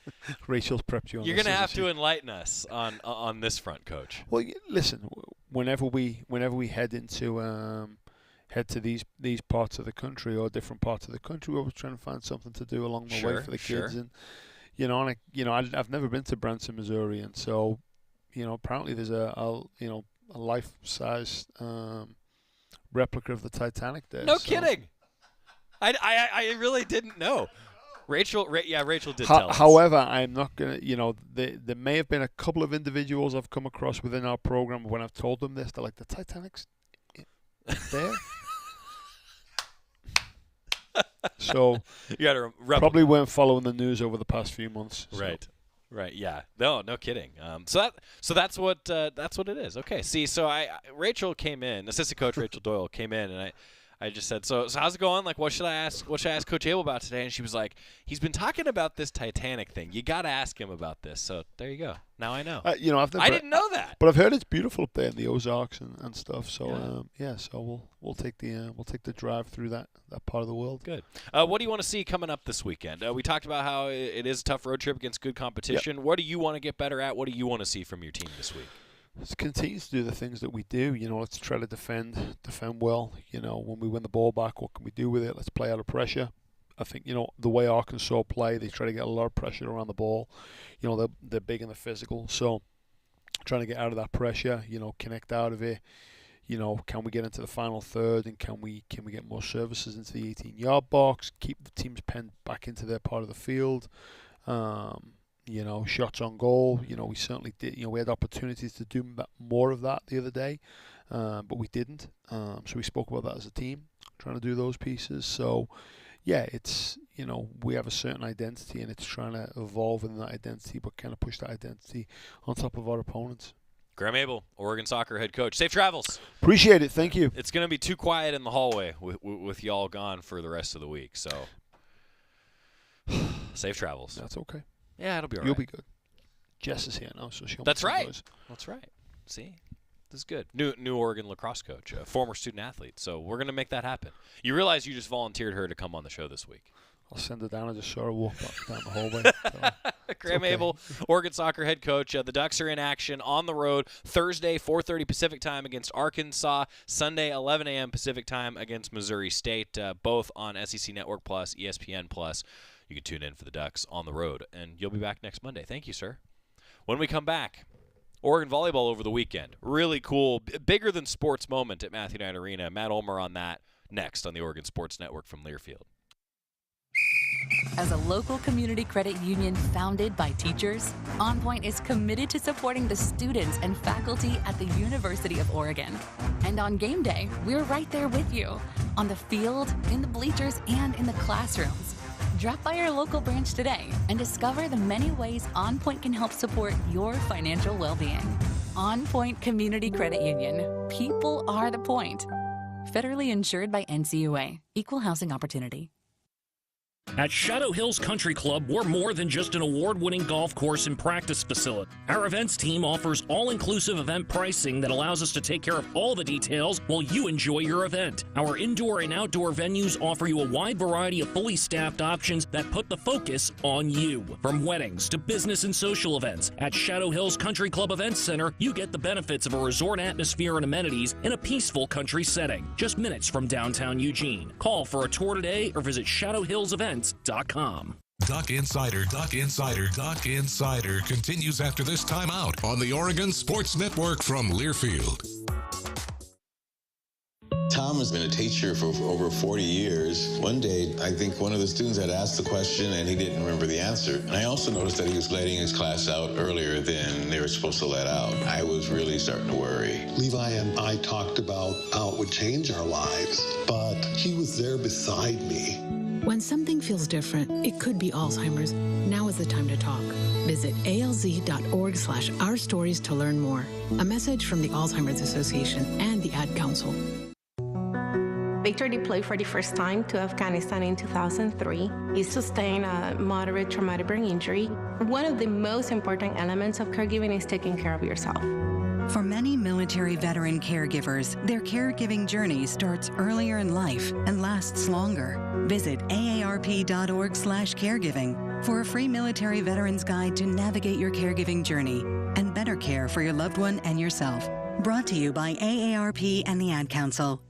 Rachel's prepped you on. You're going to have to enlighten us on this front, Coach. Well, listen, whenever we head to these parts of the country or different parts of the country, we're always trying to find something to do along the way for the kids. And I've never been to Branson, Missouri, and so apparently there's a life-size replica of the Titanic there. No kidding. I really didn't know. Rachel did tell us. However, I'm not going to, there may have been a couple of individuals I've come across within our program when I've told them this. They're like, the Titanic's there? So, you gotta probably weren't following the news over the past few months. So. Right. Yeah. No kidding. So that's what it is. Okay. See, so Rachel came in, assistant coach Rachel Doyle came in, and I just said, so how's it going? Like, what should I ask Coach Abel about today? And she was like, he's been talking about this Titanic thing. You got to ask him about this. So there you go. Now I know. I didn't know that. But I've heard it's beautiful up there in the Ozarks and stuff. So so we'll take the drive through that part of the world. Good. What do you want to see coming up this weekend? We talked about how it is a tough road trip against good competition. Yep. What do you want to get better at? What do you want to see from your team this week? Let's continue to do the things that we do. Let's try to defend well. When we win the ball back, what can we do with it? Let's play out of pressure. I think, the way Arkansas play, they try to get a lot of pressure around the ball. They're big in the physical. So trying to get out of that pressure, connect out of it. Can we get into the final third, and can we get more services into the 18-yard box, keep the team's pen back into their part of the field. Shots on goal. We certainly did. We had opportunities to do more of that the other day, but we didn't. So we spoke about that as a team, trying to do those pieces. So, yeah, it's, we have a certain identity, and it's trying to evolve in that identity, but kind of push that identity on top of our opponents. Graeme Abel, Oregon soccer head coach. Safe travels. Appreciate it. Thank you. It's going to be too quiet in the hallway with y'all gone for the rest of the week. So, safe travels. That's okay. Yeah, it'll be all right. You'll be good. Jess is here now, so she'll. That's right. That's right. See, this is good. New Oregon lacrosse coach, a former student athlete. So we're gonna make that happen. You realize you just volunteered her to come on the show this week. I'll send her down. I just saw her walk down the hallway. So Graeme Abel, Oregon soccer head coach. The Ducks are in action on the road Thursday, 4:30 Pacific time against Arkansas. Sunday, 11 a.m. Pacific time against Missouri State. Both on SEC Network Plus, ESPN Plus. You can tune in for the Ducks on the road, and you'll be back next Monday. Thank you, sir. When we come back, Oregon volleyball over the weekend. Really cool, bigger than sports moment at Matthew Knight Arena. Matt Ulmer on that next on the Oregon Sports Network from Learfield. As a local community credit union founded by teachers, OnPoint is committed to supporting the students and faculty at the University of Oregon. And on game day, we're right there with you, on the field, in the bleachers, and in the classrooms. Drop by our local branch today and discover the many ways OnPoint can help support your financial well-being. OnPoint Community Credit Union. People are the point. Federally insured by NCUA. Equal housing opportunity. At Shadow Hills Country Club, we're more than just an award-winning golf course and practice facility. Our events team offers all-inclusive event pricing that allows us to take care of all the details while you enjoy your event. Our indoor and outdoor venues offer you a wide variety of fully staffed options that put the focus on you. From weddings to business and social events, at Shadow Hills Country Club Events Center, you get the benefits of a resort atmosphere and amenities in a peaceful country setting, just minutes from downtown Eugene. Call for a tour today or visit shadowhillsevents.com. Duck Insider continues after this timeout on the Oregon Sports Network from Learfield. Tom has been a teacher for over 40 years. One day, I think one of the students had asked the question and he didn't remember the answer. And I also noticed that he was letting his class out earlier than they were supposed to let out. I was really starting to worry. Levi and I talked about how it would change our lives, but he was there beside me. When something feels different, it could be Alzheimer's. Now is the time to talk. Visit alz.org/ourstories to learn more. A message from the Alzheimer's Association and the Ad Council. Victor deployed for the first time to Afghanistan in 2003. He sustained a moderate traumatic brain injury. One of the most important elements of caregiving is taking care of yourself. For many military veteran caregivers, their caregiving journey starts earlier in life and lasts longer. Visit aarp.org/caregiving for a free military veterans guide to navigate your caregiving journey and better care for your loved one and yourself. Brought to you by AARP and the Ad Council.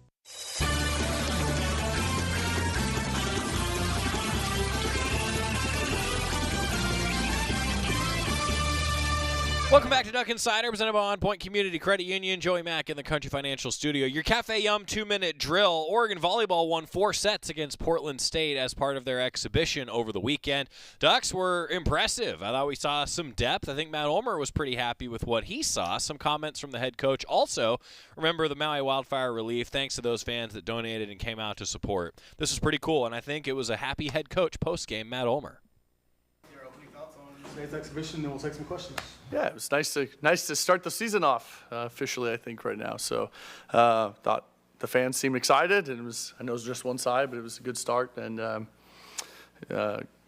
Welcome back to Duck Insider, presented by OnPoint Community Credit Union. Joey Mack in the Country Financial Studio. Your Cafe Yum 2-minute drill. Oregon volleyball won 4 sets against Portland State as part of their exhibition over the weekend. Ducks were impressive. I thought we saw some depth. I think Matt Ulmer was pretty happy with what he saw. Some comments from the head coach. Also, remember the Maui wildfire relief. Thanks to those fans that donated and came out to support. This was pretty cool, and I think it was a happy head coach post-game, Matt Ulmer. Your opening thoughts on today's exhibition, and we'll take some questions. Yeah, it was nice to start the season off officially, I think, right now. So thought the fans seemed excited, and I know it was just one side, but it was a good start. And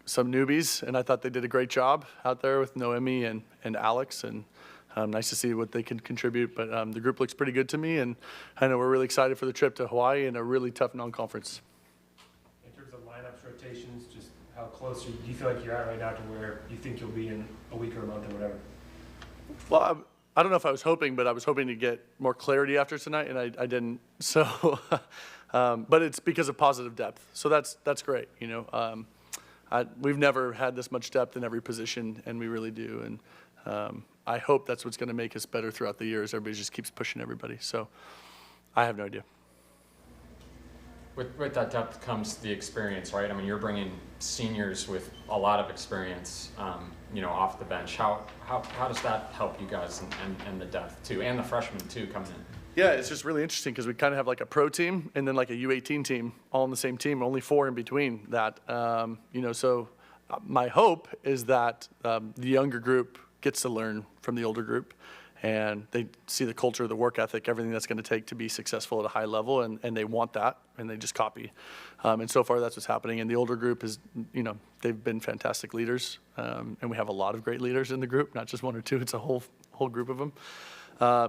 some newbies, and I thought they did a great job out there with Noemi and Alex, and nice to see what they can contribute. But the group looks pretty good to me, and I know we're really excited for the trip to Hawaii and a really tough non-conference. In terms of lineups, rotations, just how close do you feel like you're at right now to where you think you'll be in a week or a month or whatever? Well, I don't know if I was hoping, but I was hoping to get more clarity after tonight, and I didn't. So, but it's because of positive depth. So that's great. You know, we've never had this much depth in every position, and we really do. And I hope that's what's going to make us better throughout the year, as everybody just keeps pushing everybody. So, I have no idea. With that depth comes the experience, right? I mean, you're bringing seniors with a lot of experience, you know, off the bench. How does that help you guys and the depth too, and the freshmen too coming in? Yeah, it's just really interesting because we kind of have like a pro team and then like a U18 team, all on the same team, only 4 in between that. You know, so my hope is that the younger group gets to learn from the older group, and they see the culture, the work ethic, everything that's going to take to be successful at a high level, and they want that, and they just copy. And so far, that's what's happening. And the older group is, you know, they've been fantastic leaders, and we have a lot of great leaders in the group, not just 1 or 2. It's a whole group of them.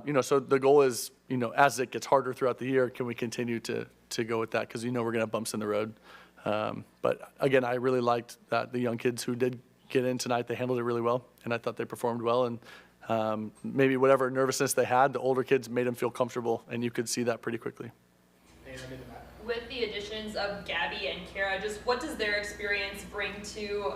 You know, so the goal is, you know, as it gets harder throughout the year, can we continue to go with that? Because, you know, we're going to have bumps in the road. But again, I really liked that the young kids who did get in tonight, they handled it really well, and I thought they performed well. And maybe whatever nervousness they had, the older kids made them feel comfortable, and you could see that pretty quickly. With the additions of Gabby and Kara, just what does their experience bring to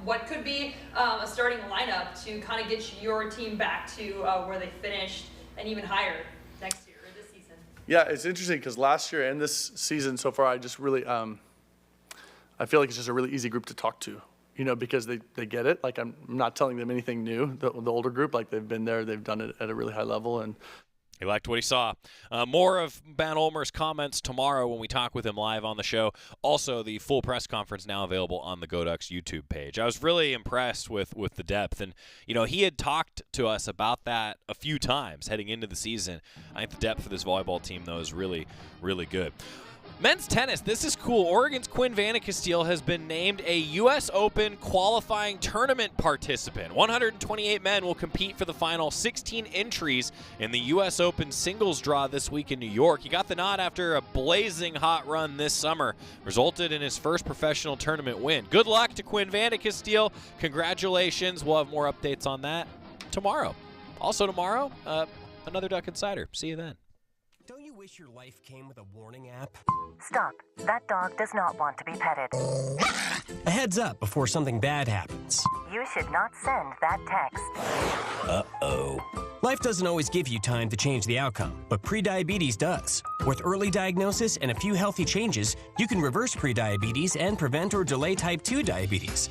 what could be a starting lineup to kind of get your team back to where they finished and even higher next year or this season? Yeah, it's interesting because last year and this season so far, I just really, I feel like it's just a really easy group to talk to. You know, because they get it. Like, I'm not telling them anything new, the older group. Like, they've been there, they've done it at a really high level. And he liked what he saw. More of Matt Ulmer's comments tomorrow when we talk with him live on the show. Also, the full press conference now available on the Go Ducks YouTube page. I was really impressed with the depth. And, you know, he had talked to us about that a few times heading into the season. I think the depth of this volleyball team, though, is really, really good. Men's tennis, this is cool. Oregon's Quinn Vandercastile has been named a U.S. Open qualifying tournament participant. 128 men will compete for the final 16 entries in the U.S. Open singles draw this week in New York. He got the nod after a blazing hot run this summer, resulted in his first professional tournament win. Good luck to Quinn Vandercastile. Congratulations. We'll have more updates on that tomorrow. Also tomorrow, another Duck Insider. See you then. Don't you wish your life came with a warning app? Stop. That dog does not want to be petted. A heads up before something bad happens. You should not send that text. Uh-oh. Life doesn't always give you time to change the outcome, but prediabetes does. With early diagnosis and a few healthy changes, you can reverse prediabetes and prevent or delay type 2 diabetes.